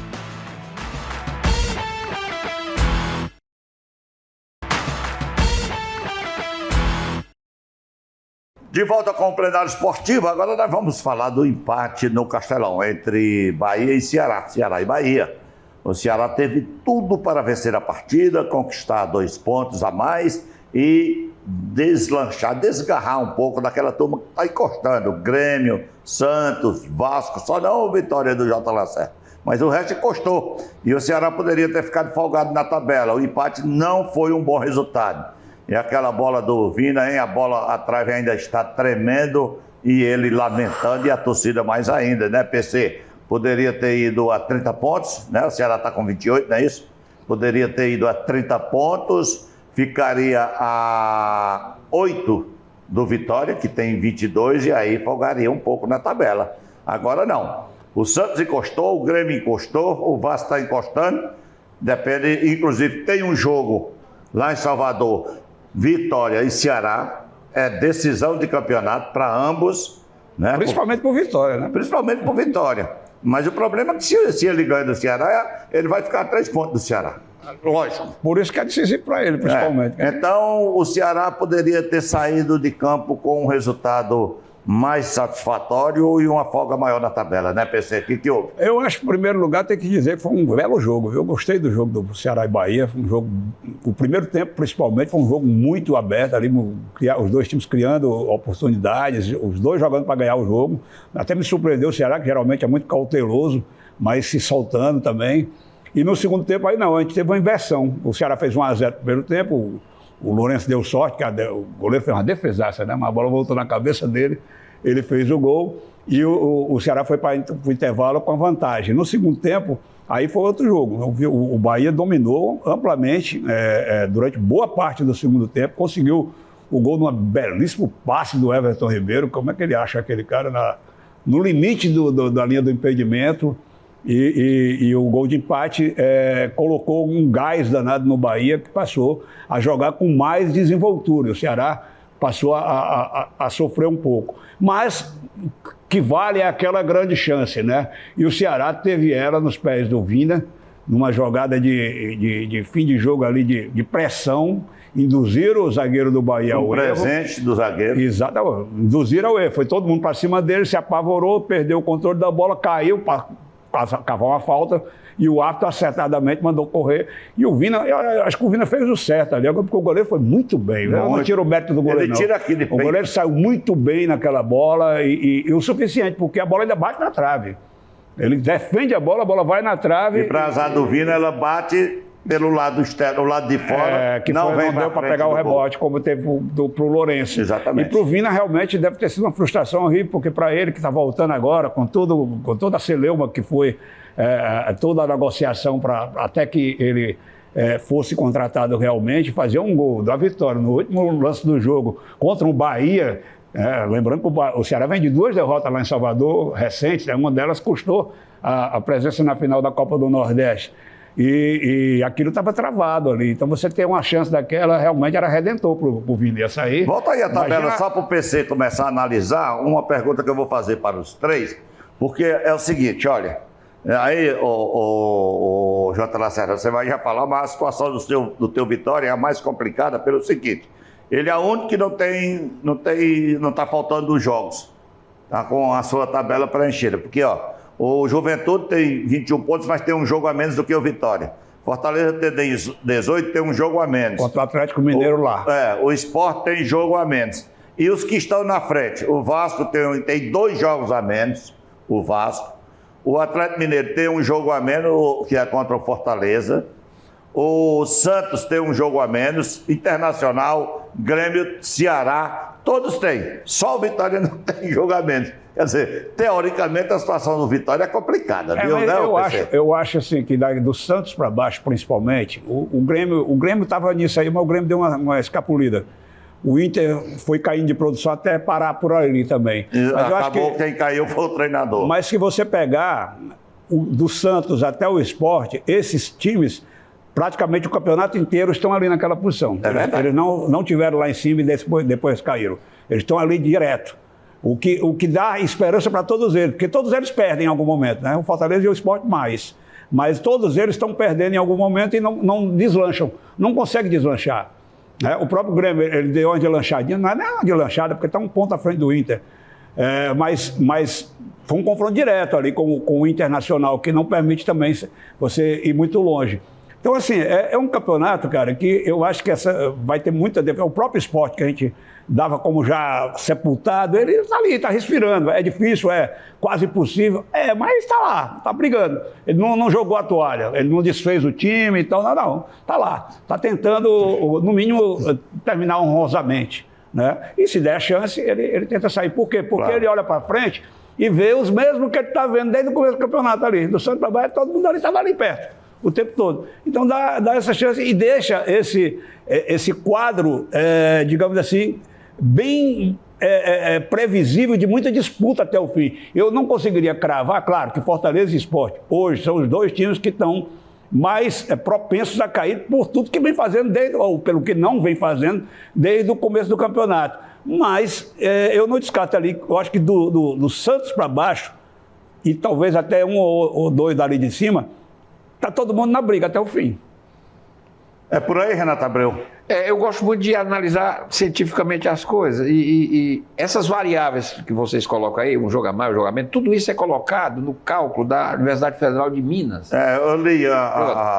De volta com o plenário esportivo, agora nós vamos falar do empate no Castelão entre Bahia e Ceará, Ceará e Bahia. O Ceará teve tudo para vencer a partida, conquistar 2 pontos a mais e deslanchar, desgarrar um pouco daquela turma que está encostando. Grêmio, Santos, Vasco, só não a vitória do J. Lacerda. Mas o resto encostou. E o Ceará poderia ter ficado folgado na tabela. O empate não foi um bom resultado. E aquela bola do Vina, hein? A bola atrás ainda está tremendo e ele lamentando, e a torcida mais ainda, né, PC? Poderia ter ido a 30 pontos, né? O Ceará está com 28, não é isso? Poderia ter ido a 30 pontos, ficaria a 8 do Vitória, que tem 22, e aí folgaria um pouco na tabela. Agora não. O Santos encostou, o Grêmio encostou, o Vasco está encostando. Depende, inclusive tem um jogo lá em Salvador, Vitória e Ceará. É decisão de campeonato para ambos, né? Principalmente por Vitória, né? Principalmente por Vitória. Mas o problema é que se ele ganha do Ceará, ele vai ficar a 3 pontos do Ceará. Lógico. Por isso que é decisivo para ele, principalmente. Então, o Ceará poderia ter saído de campo com um resultado mais satisfatório e uma folga maior na tabela, né, PC? O que houve? Eu acho que, em primeiro lugar, tem que dizer que foi um belo jogo. Eu gostei do jogo do Ceará e Bahia. Foi um jogo, o primeiro tempo, principalmente, foi um jogo muito aberto, ali, os dois times criando oportunidades, os dois jogando para ganhar o jogo. Até me surpreendeu o Ceará, que geralmente é muito cauteloso, mas se soltando também. E no segundo tempo, aí não, a gente teve uma inversão. O Ceará fez 1-0 no primeiro tempo, o Lourenço deu sorte, que o goleiro fez uma defesaça, né? Mas a bola voltou na cabeça dele, ele fez o gol e o Ceará foi para o intervalo com a vantagem. No segundo tempo, aí foi outro jogo. O Bahia dominou amplamente durante boa parte do segundo tempo, conseguiu o gol num belíssimo passe do Everton Ribeiro. Como é que ele acha aquele cara no limite da linha do impedimento? E o gol de empate colocou um gás danado no Bahia, que passou a jogar com mais desenvoltura. O Ceará passou a sofrer um pouco. Mas que vale é aquela grande chance, né? E o Ceará teve ela nos pés do Vina, numa jogada de fim de jogo ali, de pressão, induziram o zagueiro do Bahia ao erro. Presente do zagueiro. Exato, induziram ao erro. Foi todo mundo para cima dele, se apavorou, perdeu o controle da bola, caiu para cavar uma falta, e o árbitro acertadamente mandou correr. E o Vina, eu acho que o Vina fez o certo ali, porque o goleiro foi muito bem. Eu não tiro o mérito do goleiro, ele tira aqui de o goleiro saiu muito bem naquela bola, e o suficiente, porque a bola ainda bate na trave. Ele defende a bola vai na trave. E para azar do Vina, ela bate pelo lado externo, o lado de fora, que não deu para pegar o rebote, como teve para o Lourenço. Exatamente. E para o Vina realmente deve ter sido uma frustração horrível, porque para ele que está voltando agora, com toda a celeuma que foi, toda a negociação até que ele fosse contratado realmente, fazer um gol da vitória no último lance do jogo contra o Bahia. Lembrando que o Ceará vem de 2 derrotas lá em Salvador, recentes, uma delas custou a presença na final da Copa do Nordeste. E aquilo estava travado ali. Então você ter uma chance daquela, realmente era redentor para o Vina ia sair. Volta aí a tabela, só para o PC começar a analisar, uma pergunta que eu vou fazer para os três, porque é o seguinte, olha, aí J. Lacerda, você vai já falar, mas a situação do teu Vitória é a mais complicada pelo seguinte, ele é o único que não está faltando os jogos, tá com a sua tabela preenchida, porque o Juventude tem 21 pontos, mas tem um jogo a menos do que o Vitória. Fortaleza tem 18, tem um jogo a menos. Contra o Atlético Mineiro lá. O Sport tem jogo a menos. E os que estão na frente, o Vasco tem 2 jogos a menos, o Vasco. O Atlético Mineiro tem um jogo a menos, que é contra o Fortaleza. O Santos tem um jogo a menos. Internacional, Grêmio, Ceará, todos têm. Só o Vitória não tem jogo a menos. Quer dizer, teoricamente a situação do Vitória é complicada, viu? Eu acho assim, que do Santos para baixo, principalmente, o Grêmio estava nisso aí, mas o Grêmio deu uma escapulida. O Inter foi caindo de produção até parar por ali também. Mas acabou que quem caiu foi o treinador. Mas se você pegar do Santos até o Sport, esses times, praticamente o campeonato inteiro estão ali naquela posição. Eles não tiveram lá em cima e depois caíram. Eles estão ali direto. O que dá esperança para todos eles, porque todos eles perdem em algum momento, né? O Fortaleza e o Sport mais. Mas todos eles estão perdendo em algum momento e não deslancham, não conseguem deslanchar. O próprio Grêmio, ele deu uma deslanchadinha, não é uma deslanchada, porque está um ponto à frente do Inter. Mas foi um confronto direto ali com o Internacional, que não permite também você ir muito longe. Então, assim, é um campeonato, cara, que eu acho que vai ter muita... O próprio esporte que a gente dava como já sepultado, ele está ali, está respirando. É difícil, é quase impossível, mas está lá, está brigando. Ele não jogou a toalha, ele não desfez o time e tal, não. Está lá, está tentando, no mínimo, terminar honrosamente, né? E se der a chance, ele tenta sair. Por quê? Porque ele olha para frente e vê os mesmos que ele está vendo desde o começo do campeonato ali. Do Santos para baixo, todo mundo ali estava ali perto, o tempo todo. Então dá essa chance e deixa esse quadro, digamos assim, bem previsível, de muita disputa até o fim. Eu não conseguiria cravar, claro, que Fortaleza e Sport hoje são os dois times que estão mais propensos a cair por tudo que vem fazendo, ou pelo que não vem fazendo desde o começo do campeonato. Mas eu não descarto ali, eu acho que do Santos para baixo, e talvez até um ou dois dali de cima, está todo mundo na briga até o fim. É por aí, Renato Abreu? Eu gosto muito de analisar cientificamente as coisas. E essas variáveis que vocês colocam aí, um jogo a mais, um jogo a menos, tudo isso é colocado no cálculo da Universidade Federal de Minas. Eu li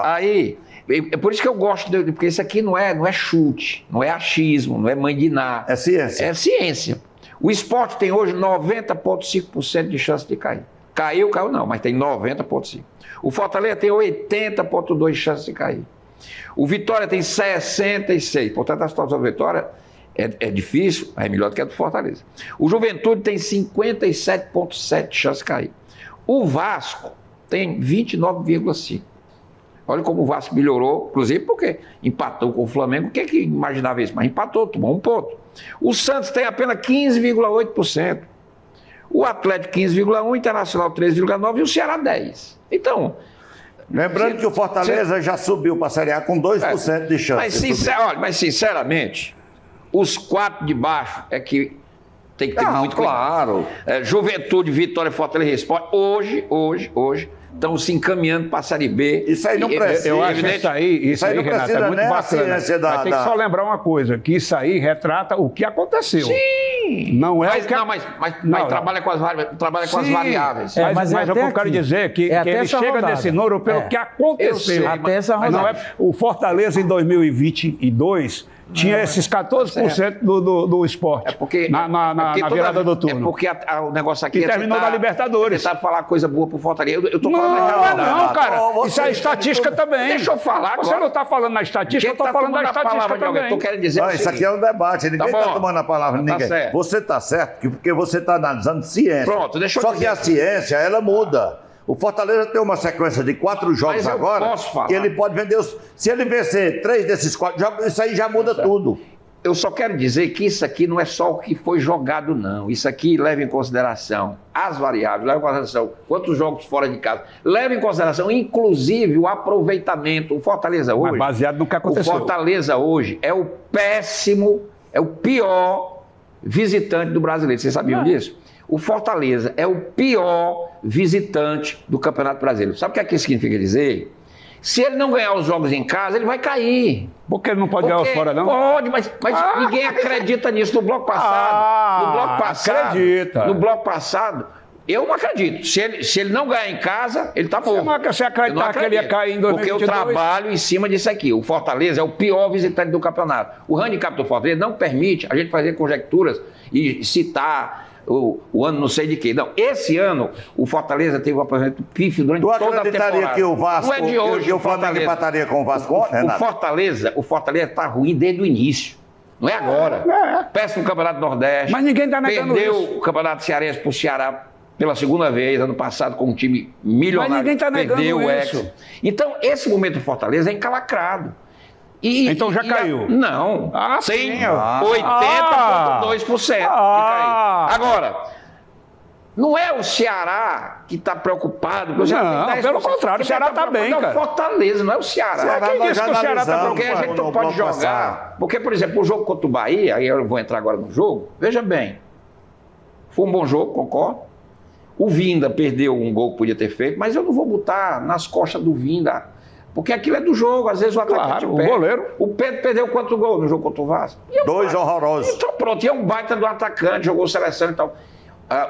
Aí, é por isso que eu gosto, porque isso aqui não é chute, não é achismo, não é mãe de Ná. É ciência. É ciência. O Sport tem hoje 90,5% de chance de cair. Caiu não, mas tem 90,5%. O Fortaleza tem 80,2% de chance de cair. O Vitória tem 66%, portanto a situação do Vitória é difícil, mas é melhor do que a do Fortaleza. O Juventude tem 57,7% de chance de cair. O Vasco tem 29,5%. Olha como o Vasco melhorou, inclusive porque empatou com o Flamengo. O que é que imaginava isso? Mas empatou, tomou um ponto. O Santos tem apenas 15,8%. O Atlético 15,1%, o Internacional 13,9% e o Ceará 10%. Então... Lembrando que o Fortaleza já subiu para a Série A com 2% de chance. Mas sinceramente, os 4 de baixo é que tem que ter muito claro. Juventude, Vitória, Fortaleza e Sport, hoje, estão se encaminhando para a Série B. Isso aí não precisa. Eu acho isso aí, Renato, é muito bacana. Mas tem que só lembrar uma coisa, que isso aí retrata o que aconteceu. Sim! Não é mas trabalha com as variáveis. Mas o que eu quero dizer é que ele chega nesse número pelo que aconteceu. Até essa rodada. O Fortaleza em 2022 tinha esses 14% do esporte na virada do turno. É porque o negócio aqui que terminou na Libertadores. Você sabe falar coisa boa pro Fortaleza. Eu tô falando Não, cara. Isso é estatística também. Deixa eu falar agora. Você não está falando na estatística, eu estou falando da estatística também. Eu tô querendo dizer isso aqui é um debate, ninguém está tomando a palavra de ninguém. Certo. Você está certo, porque você está analisando ciência. Pronto, deixa eu Só dizer. que a ciência, ela muda. O Fortaleza tem uma sequência de 4 jogos agora, que ele pode vender se ele vencer 3 desses 4 jogos, isso aí já muda tudo. Eu só quero dizer que isso aqui não é só o que foi jogado, não. Isso aqui leva em consideração as variáveis, leva em consideração quantos jogos fora de casa, leva em consideração, inclusive, o aproveitamento. O Fortaleza hoje... Mas baseado no que aconteceu. O Fortaleza hoje é o pior visitante do brasileiro. Vocês sabiam disso? O Fortaleza é o pior visitante do Campeonato Brasileiro. Sabe o que isso significa dizer? Se ele não ganhar os jogos em casa, ele vai cair. Porque ele não pode ganhar os fora, não? Pode, mas ninguém acredita nisso. No bloco passado, acredita. No bloco passado, eu não acredito. Se ele não ganhar em casa, ele está morto. Você acreditar que ele ia cair em 2022? Porque eu trabalho em cima disso aqui. O Fortaleza é o pior visitante do campeonato. O handicap do Fortaleza não permite a gente fazer conjecturas e citar o ano não sei de quê. Não, esse ano o Fortaleza teve um aproveitamento pífio durante toda a temporada. Tu acreditaria que o Vasco, não é de hoje, o Flamengo empataria com o Vasco, Renato? O Fortaleza está ruim desde o início. Não é agora. Péssimo Campeonato Nordeste. Mas ninguém está negando perdeu isso. O Campeonato Cearense para o Ceará pela segunda vez, ano passado, com um time milionário. Mas ninguém está negando isso. Então, esse momento do Fortaleza é encalacrado. Então já caiu? Não. Tem 80,2% de cair. Agora, não é o Ceará que está preocupado. Não, pelo contrário, o Ceará está bem, cara. É o Fortaleza, não é o Ceará. Quem disse que o Ceará está preocupado? Porque a gente não pode jogar. Porque, por exemplo, o jogo contra o Bahia, aí eu vou entrar agora no jogo, veja bem, foi um bom jogo, concordo. O Vinda perdeu um gol que podia ter feito, mas eu não vou botar nas costas do Vinda. Porque aquilo é do jogo, às vezes o atacante o goleiro. O Pedro perdeu quantos gols no jogo contra o Vasco? 2 horrorosos. Então pronto, e é um baita do atacante, jogou seleção e tal.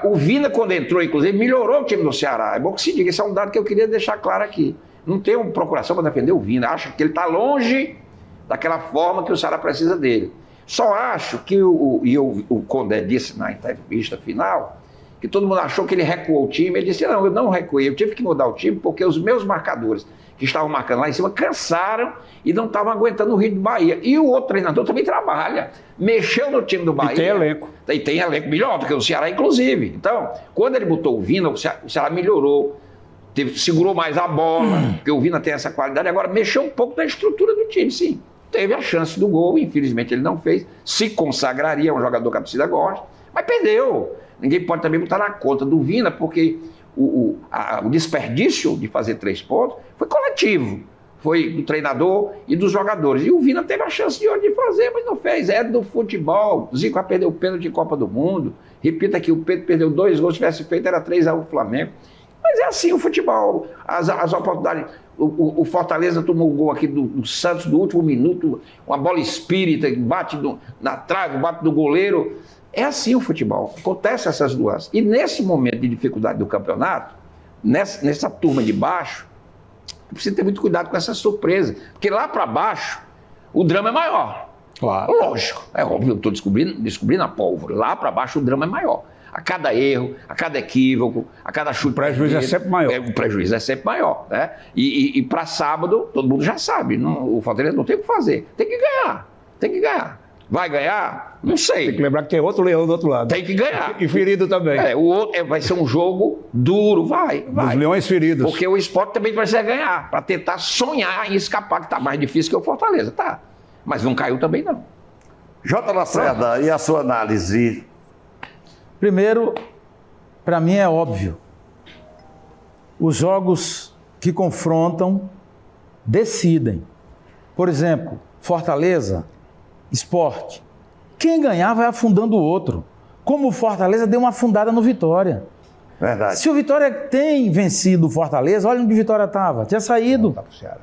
O Vina, quando entrou, inclusive, melhorou o time do Ceará. É bom que se diga, esse é um dado que eu queria deixar claro aqui. Não tem uma procuração para defender o Vina. Acha que ele está longe daquela forma que o Ceará precisa dele. Só acho que o Condé disse na entrevista final que todo mundo achou que ele recuou o time. Ele disse, não, eu não recuei, eu tive que mudar o time porque os meus marcadores que estavam marcando lá em cima cansaram e não estavam aguentando o ritmo do Bahia. E o outro treinador também trabalha, mexeu no time do Bahia. E tem elenco. E tem elenco melhor do que o Ceará, inclusive. Então, quando ele botou o Vina, o Ceará melhorou, segurou mais a bola, porque o Vina tem essa qualidade. Agora, mexeu um pouco na estrutura do time, sim. Teve a chance do gol, infelizmente ele não fez, se consagraria, é um jogador que a torcida gosta, mas perdeu. Ninguém pode também botar na conta do Vina, porque o desperdício de fazer 3 pontos foi coletivo, foi do treinador e dos jogadores. E o Vina teve a chance de hoje de fazer, mas não fez. É do futebol. O Zico vai perder o pênalti de Copa do Mundo. Repita que o Pedro perdeu 2 gols, se tivesse feito era 3-1 pro Flamengo. Mas é assim o futebol, as oportunidades. O Fortaleza tomou o gol aqui do Santos no último minuto, uma bola espírita, bate na trave, bate no goleiro. É assim o futebol, acontece essas nuances. E nesse momento de dificuldade do campeonato, nessa turma de baixo, precisa ter muito cuidado com essa surpresa, porque lá para baixo o drama é maior. Claro. Lógico, é óbvio, eu estou descobrindo a pólvora. Lá para baixo o drama é maior. A cada erro, a cada equívoco, a cada chute. O prejuízo é sempre maior. O prejuízo é sempre maior, né? E para sábado, todo mundo já sabe, o Fortaleza não tem o que fazer. Tem que ganhar, tem que ganhar. Vai ganhar? Não sei. Tem que lembrar que tem outro leão do outro lado. Tem que ganhar. E ferido também. O outro vai ser um jogo duro, vai. Os leões feridos. Porque o Sport também precisa ganhar, para tentar sonhar em escapar, que está mais difícil que o Fortaleza, tá? Mas não caiu também, não. J. Lacerda, e a sua análise? Primeiro, para mim é óbvio. Os jogos que confrontam decidem. Por exemplo, Fortaleza, Sport. Quem ganhar vai afundando o outro. Como o Fortaleza deu uma afundada no Vitória. Verdade. Se o Vitória tem vencido o Fortaleza, olha onde o Vitória estava. Tinha saído. Tá pro Ceará.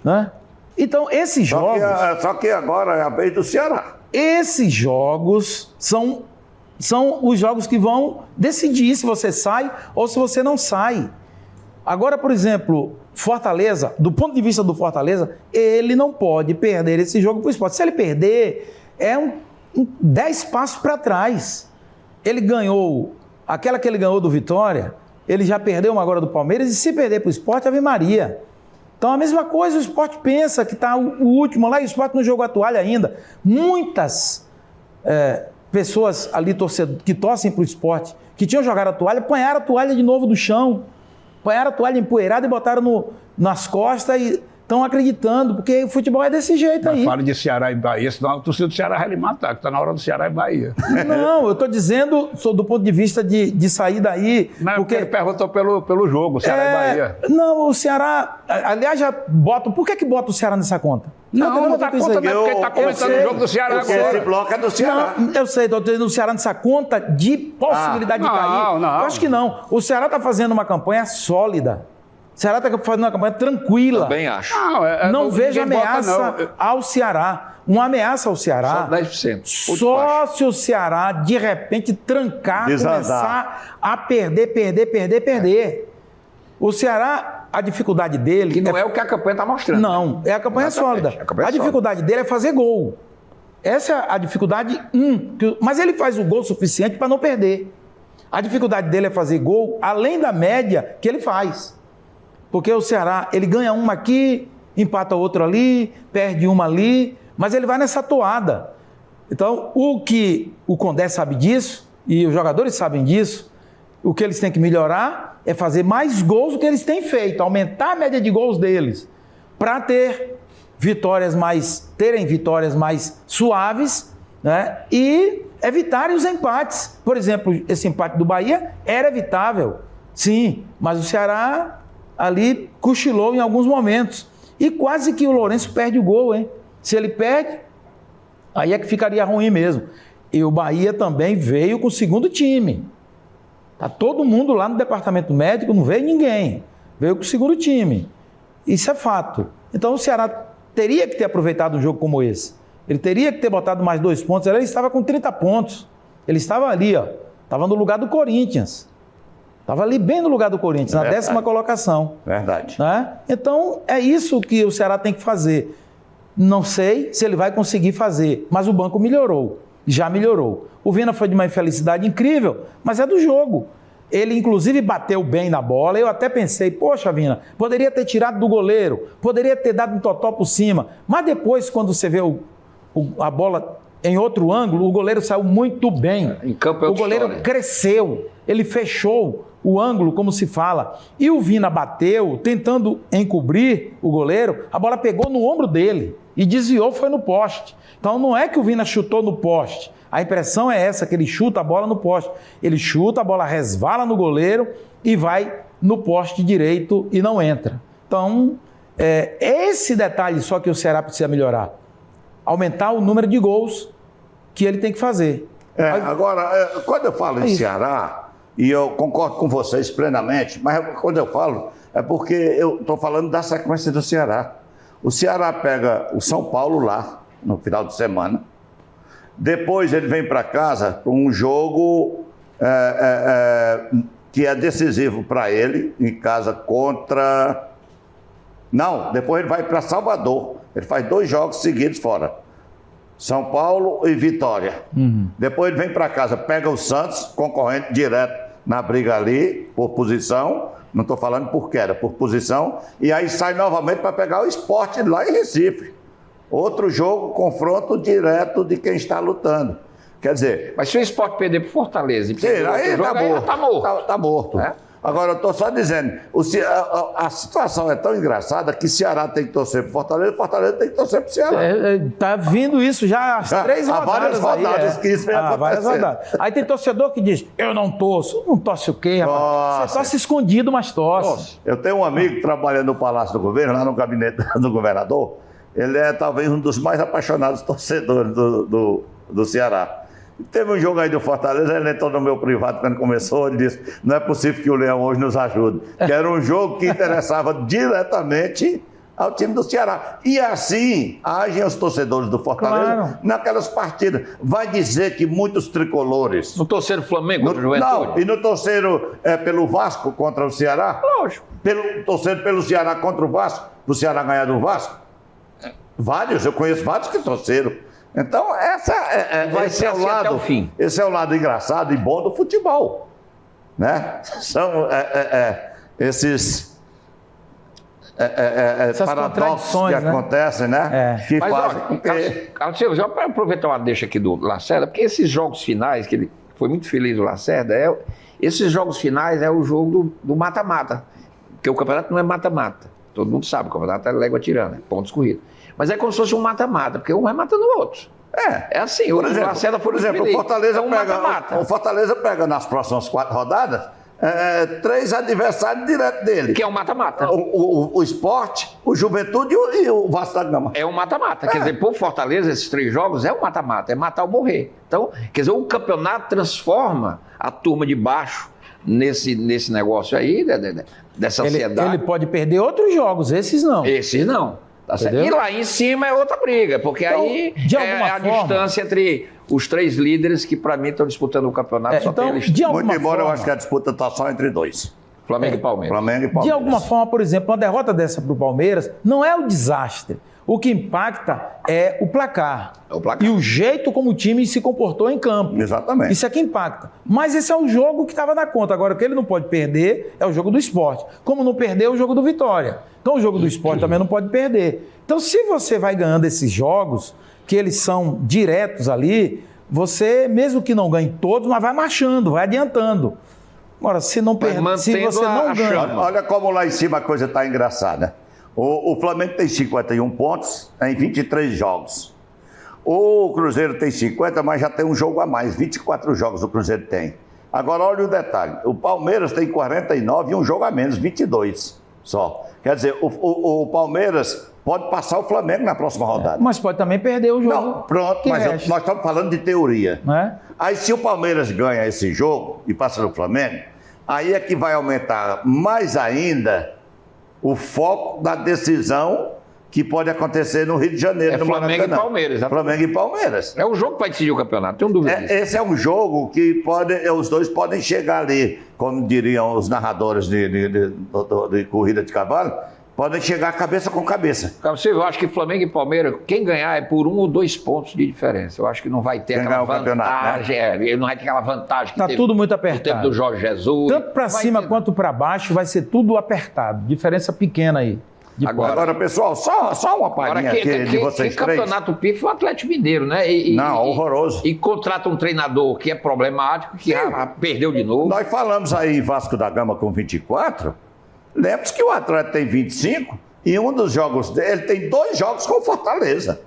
Né? Então, esses jogos... Só que agora é a vez do Ceará. Esses jogos são os jogos que vão decidir se você sai ou se você não sai. Agora, por exemplo, Fortaleza, do ponto de vista do Fortaleza, ele não pode perder esse jogo para o Sport. Se ele perder, é 10 passos para trás. Ele ganhou, aquela que ele ganhou do Vitória, ele já perdeu uma agora do Palmeiras, e se perder para o Sport, Ave Maria. Então, a mesma coisa, o Sport pensa que está o último lá, e o Sport não jogou a toalha ainda. Muitas pessoas ali que torcem para o Sport, que tinham jogado a toalha, apanharam a toalha de novo do chão, apanharam a toalha empoeirada e botaram nas costas e estão acreditando, porque o futebol é desse jeito aí. Fala de Ceará e Bahia, senão o torcedor do Ceará vai lhe matar, que está na hora do Ceará e Bahia. Não, eu estou dizendo do ponto de vista de sair daí. Não, porque ele perguntou pelo jogo, Ceará e Bahia. Não, o Ceará, aliás, já bota. Por que bota o Ceará nessa conta? Não dá conta, não, porque ele está comentando o jogo do Ceará Porque agora. esse bloco é do Ceará. Não, eu sei, estou tendo o Ceará nessa conta de possibilidade de cair. Não. Eu acho que não. O Ceará está fazendo uma campanha sólida. O Ceará está fazendo uma campanha tranquila. Também acho. Não vejo ninguém bota, ameaça não. ao Ceará. Uma ameaça ao Ceará. Só 10%. Só se o Ceará, de repente, trancar, Desandar. começar a perder. O Ceará, a dificuldade dele... Que não é o que a campanha está mostrando. Não, é a campanha Exatamente, sólida. a campanha A é dificuldade dele é fazer gol. Essa é a dificuldade mas ele faz o gol suficiente para não perder. A dificuldade dele é fazer gol além da média que ele faz. Porque o Ceará, ele ganha uma aqui, empata outra ali, perde uma ali, mas ele vai nessa toada. Então, o que o Condé sabe disso, e os jogadores sabem disso, o que eles têm que melhorar é fazer mais gols do que eles têm feito, aumentar a média de gols deles, para terem vitórias mais suaves, né? E evitarem os empates. Por exemplo, esse empate do Bahia era evitável, sim, mas o Ceará ali cochilou em alguns momentos. E quase que o Lourenço perde o gol, hein? Se ele perde, aí é que ficaria ruim mesmo. E o Bahia também veio com o segundo time. Tá todo mundo lá no departamento médico, não veio ninguém. Veio com o segundo time. Isso é fato. Então o Ceará teria que ter aproveitado um jogo como esse. Ele teria que ter botado mais 2 pontos. Ele estava com 30 pontos. Ele estava ali, ó. Estava no lugar do Corinthians. Estava ali bem no lugar do Corinthians, na Verdade. 10ª colocação. Verdade. Né? Então, é isso que o Ceará tem que fazer. Não sei se ele vai conseguir fazer, mas o banco melhorou, já melhorou. O Vina foi de uma infelicidade incrível, mas é do jogo. Ele, inclusive, bateu bem na bola. Eu até pensei, poxa, Vina, poderia ter tirado do goleiro, poderia ter dado um totó por cima. Mas depois, quando você vê a bola em outro ângulo, o goleiro saiu muito bem. Em campo é o outra goleiro história. cresceu, ele fechou o ângulo, como se fala. E o Vina bateu, tentando encobrir o goleiro, a bola pegou no ombro dele e desviou, foi no poste. Então não é que o Vina chutou no poste. A impressão é essa, que ele chuta a bola no poste. Ele chuta, a bola resvala no goleiro e vai no poste direito e não entra. Então, esse detalhe só que o Ceará precisa melhorar. Aumentar o número de gols que ele tem que fazer. Agora, quando eu falo em Ceará, e eu concordo com vocês plenamente, mas quando eu falo, é porque eu estou falando da sequência do Ceará. O Ceará pega o São Paulo lá, no final de semana. Depois ele vem para casa para um jogo que é decisivo para ele, em casa contra... Não, depois ele vai para Salvador. Ele faz 2 jogos seguidos fora. São Paulo e Vitória. Depois ele vem para casa, pega o Santos, concorrente direto na briga ali, por posição. Não estou falando por queda, por posição. E aí sai novamente para pegar o Sport lá em Recife. Outro jogo, confronto direto de quem está lutando. Quer dizer... Mas se o Sport perder pro Fortaleza e perder aí outro jogo, está tá morto. morto. Tá morto. É? Agora, eu estou só dizendo, a situação é tão engraçada que Ceará tem que torcer para Fortaleza, Fortaleza tem que torcer para o Ceará. Tá vindo isso já às 3 Há rodadas. várias rodadas que isso vem várias acontecendo. rodadas. Aí tem torcedor que diz, eu não torço. Não torce o quê, rapaz? Nossa. Você torce escondido, mas torce. Eu tenho um amigo que trabalha no Palácio do Governo, lá no gabinete do governador. Ele é talvez um dos mais apaixonados torcedores do Ceará. Teve um jogo aí do Fortaleza, ele entrou no meu privado quando começou, ele disse, não é possível que o Leão hoje nos ajude. Que era um jogo que interessava diretamente ao time do Ceará. E assim agem os torcedores do Fortaleza naquelas partidas. Vai dizer que muitos tricolores... No torceiro Flamengo contra o Juventude? Não, e no torceiro pelo Vasco contra o Ceará? Lógico. Torcendo pelo Ceará contra o Vasco, para o Ceará ganhar do Vasco? Vários, eu conheço vários que torceram. Então, Vai ser assim até o fim. Esse é o lado engraçado e bom do futebol. Né? São esses paradoxos que acontecem, né? Que mas, fazem olha, com que... Carlos Silva, já para aproveitar uma deixa aqui do Lacerda, porque esses jogos finais, que ele foi muito feliz o Lacerda, esses jogos finais é o jogo do mata-mata. Porque o campeonato não é mata-mata. Todo mundo sabe, o campeonato é légua tirana, pontos corridos. Mas é como se fosse um mata-mata, porque um vai matando o outro. É assim, o Lacerda foi muito feliz. O Fortaleza pega nas próximas 4 rodadas 3 adversários direto dele. Que é um mata-mata. O Sport, o Juventude e o Vasco da Gama. É um mata-mata. Quer dizer, por Fortaleza, esses 3 jogos é um mata-mata, é matar ou morrer. Então, quer dizer, o campeonato transforma a turma de baixo nesse negócio aí, dessa ansiedade. Ele pode perder outros jogos, esses não. Esses não. Tá certo? E lá em cima é outra briga, porque então, aí a distância entre os 3 líderes que, para mim, estão disputando o campeonato. Só então, tem eles. Muito embora eu acho que a disputa está só entre 2. Flamengo e Palmeiras. De alguma forma, por exemplo, uma derrota dessa para o Palmeiras não é o desastre. O que impacta é o placar. E o jeito como o time se comportou em campo. Exatamente. Isso é que impacta. Mas esse é o jogo que estava na conta. Agora, o que ele não pode perder é o jogo do Sport. Como não perdeu o jogo do Vitória. Então, o jogo do Sport também não pode perder. Então, se você vai ganhando esses jogos, que eles são diretos ali, você, mesmo que não ganhe todos, mas vai marchando, vai adiantando. Agora, se não perder, se você não ganha... Olha como lá em cima a coisa está engraçada. O Flamengo tem 51 pontos em 23 jogos. O Cruzeiro tem 50, mas já tem um jogo a mais. 24 jogos o Cruzeiro tem. Agora, olha o detalhe. O Palmeiras tem 49 e um jogo a menos, 22 só. Quer dizer, o Palmeiras pode passar o Flamengo na próxima rodada. Mas pode também perder o jogo. Não, pronto, mas nós estamos falando de teoria. Aí, se o Palmeiras ganha esse jogo e passa no Flamengo, aí é que vai aumentar mais ainda o foco da decisão que pode acontecer no Rio de Janeiro. É no Flamengo Maracanã. e Palmeiras, exatamente. Flamengo e Palmeiras. É o jogo que vai decidir o campeonato, tenho dúvida disso. Esse é um jogo que os dois podem chegar ali, como diriam os narradores de corrida de cavalo, podem chegar cabeça com cabeça. Carlos Silva, eu acho que Flamengo e Palmeiras, quem ganhar é por 1 ou 2 pontos de diferença. Eu acho que não vai ter Quem aquela ganhar o campeonato, vantagem. Ele não vai ter aquela vantagem que Tá teve tudo muito no tempo apertado. do Jorge Jesus. Tanto para Vai cima ter. quanto para baixo vai ser tudo apertado. Diferença pequena aí. de Agora- pontos. Agora, pessoal, só uma palhinha aqui de vocês que três. campeonato pífio foi o Atlético Mineiro, né? Não, horroroso. E contrata um treinador que é problemático, que perdeu de novo. Nós falamos aí em Vasco da Gama com 24. Lembre-se que o Atlético tem 25 e um dos jogos dele tem 2 jogos com Fortaleza.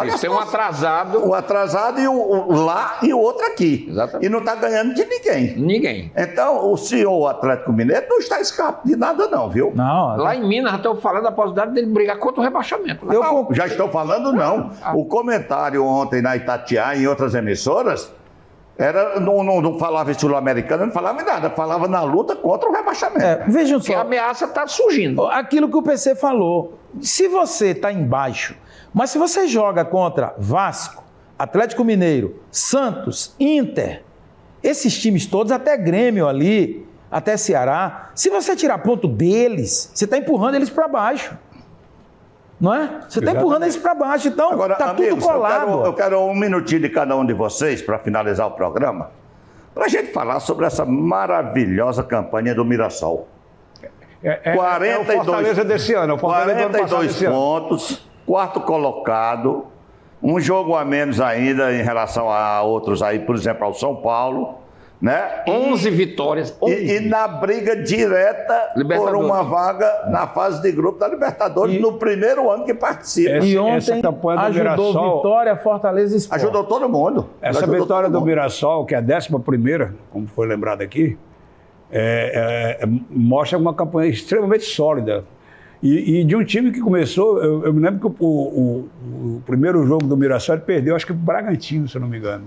Eles têm um atrasado. O atrasado e o lá e o outro aqui. Exatamente. E não está ganhando de ninguém. Ninguém. Então, o CEO Atlético Mineiro não está escapando de nada, não, viu? Não, Lá em Minas, já estão falando da possibilidade dele brigar contra o rebaixamento. Eu Não, concordo. já estou falando, não. O comentário ontem na Itatiaia e em outras emissoras não falava em Sul-Americana, não falava em nada, falava na luta contra o rebaixamento. Vejam Porque a só, ameaça está surgindo. aquilo que o PC falou. Se você está embaixo, mas se você joga contra Vasco, Atlético Mineiro, Santos, Inter, esses times todos, até Grêmio ali, até Ceará, se você tirar ponto deles, você está empurrando eles para baixo. Não é? Você está empurrando eles para baixo, então Agora, está tudo amigos, colado. eu quero 1 minutinho de cada um de vocês para finalizar o programa, para a gente falar sobre essa maravilhosa campanha do Mirassol. É o Fortaleza desse ano. É o Fortaleza do ano passado 42 desse ano. pontos, quarto colocado, um jogo a menos ainda em relação a outros aí, por exemplo, ao São Paulo, né? 11 vitórias. 11. E na briga direta por Libertadores. uma vaga na fase de grupo da Libertadores, no primeiro ano que participa. Esse- E essa ontem campanha do ajudou Mirassol- Vitória, Fortaleza e Sport. Ajudou todo mundo. Essa Ajudou vitória todo do mundo. Mirassol, que é a 11ª, como foi lembrado aqui, mostra uma campanha extremamente sólida. E de um time que começou, eu me lembro que o primeiro jogo do Mirassol ele perdeu, acho que o Bragantino, se eu não me engano.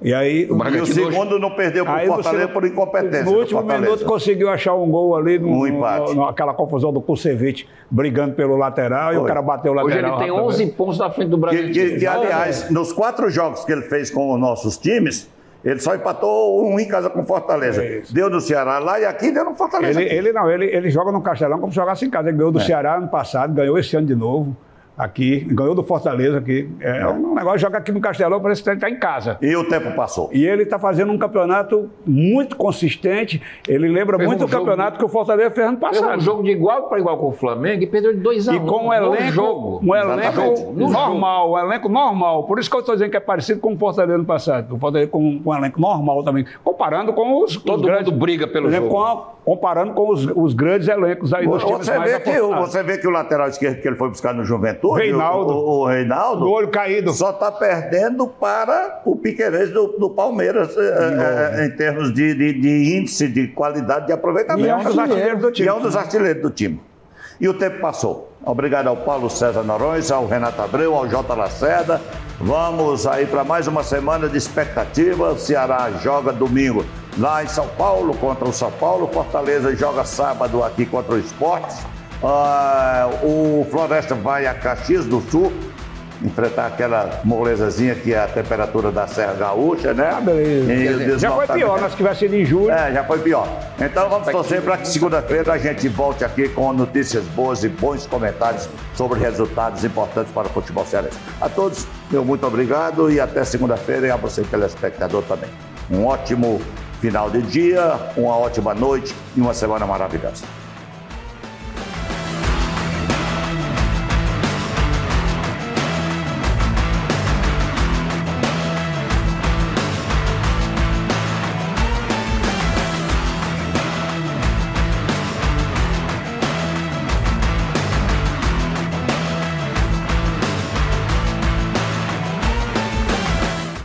E aí O E o Bragantino segundo não perdeu por aí Fortaleza por incompetência. no do último Fortaleza. minuto conseguiu achar um gol ali, Um empate. naquela confusão do Kusevich brigando pelo lateral, e Foi. o cara bateu o Hoje lateral. ele tem rapidamente. 11 pontos na frente do Bragantino. Que, aliás, nos 4 jogos que ele fez com os nossos times, ele só empatou um em casa com Fortaleza. É isso. Deu no Ceará lá e aqui deu no Fortaleza. Ele joga no Castelão como se jogasse em casa. Ele ganhou do Ceará ano passado, ganhou esse ano de novo. Aqui, ganhou do Fortaleza aqui. É um negócio, joga aqui no Castelão, parece que ele está em casa. E o tempo passou. E ele está fazendo um campeonato muito consistente. Ele lembra Fez muito um o campeonato que o Fortaleza fez ano Fez passado. um jogo de igual para igual com o Flamengo e perdeu de 2-1. E com um no elenco, jogo. um elenco Exatamente. No normal, um elenco normal. Por isso que eu estou dizendo que é parecido com o Fortaleza no passado. O Fortaleza com um elenco normal também. Comparando com os Todo grandes, mundo briga pelo por exemplo, jogo. comparando com os grandes elencos aí dos times Você mais vê, apostados. você vê que o lateral esquerdo que ele foi buscar no Juventude, Reinaldo. o Reinaldo, Do olho caído. só está perdendo para o Piquerez do Palmeiras em termos de índice de qualidade de aproveitamento. E é um dos artilheiros do E time. é um dos artilheiros do time. E o tempo passou. Obrigado ao Paulo César Norões, ao Renato Abreu, ao J. Lacerda. Vamos aí para mais uma semana de expectativa. O Ceará joga domingo lá em São Paulo contra o São Paulo. Fortaleza joga sábado aqui contra o Sport. O Floresta vai a Caxias do Sul enfrentar aquela molezazinha que é a temperatura da Serra Gaúcha, né? Ah, beleza. E o Já foi pior, deslocamento. nós tivesse sido em julho. Já foi pior. Então vamos torcer para que segunda-feira a gente volte aqui com notícias boas e bons comentários sobre resultados importantes para o futebol cearense. A todos, meu muito obrigado e até segunda-feira e a você, telespectador, também. Um ótimo final de dia, uma ótima noite e uma semana maravilhosa.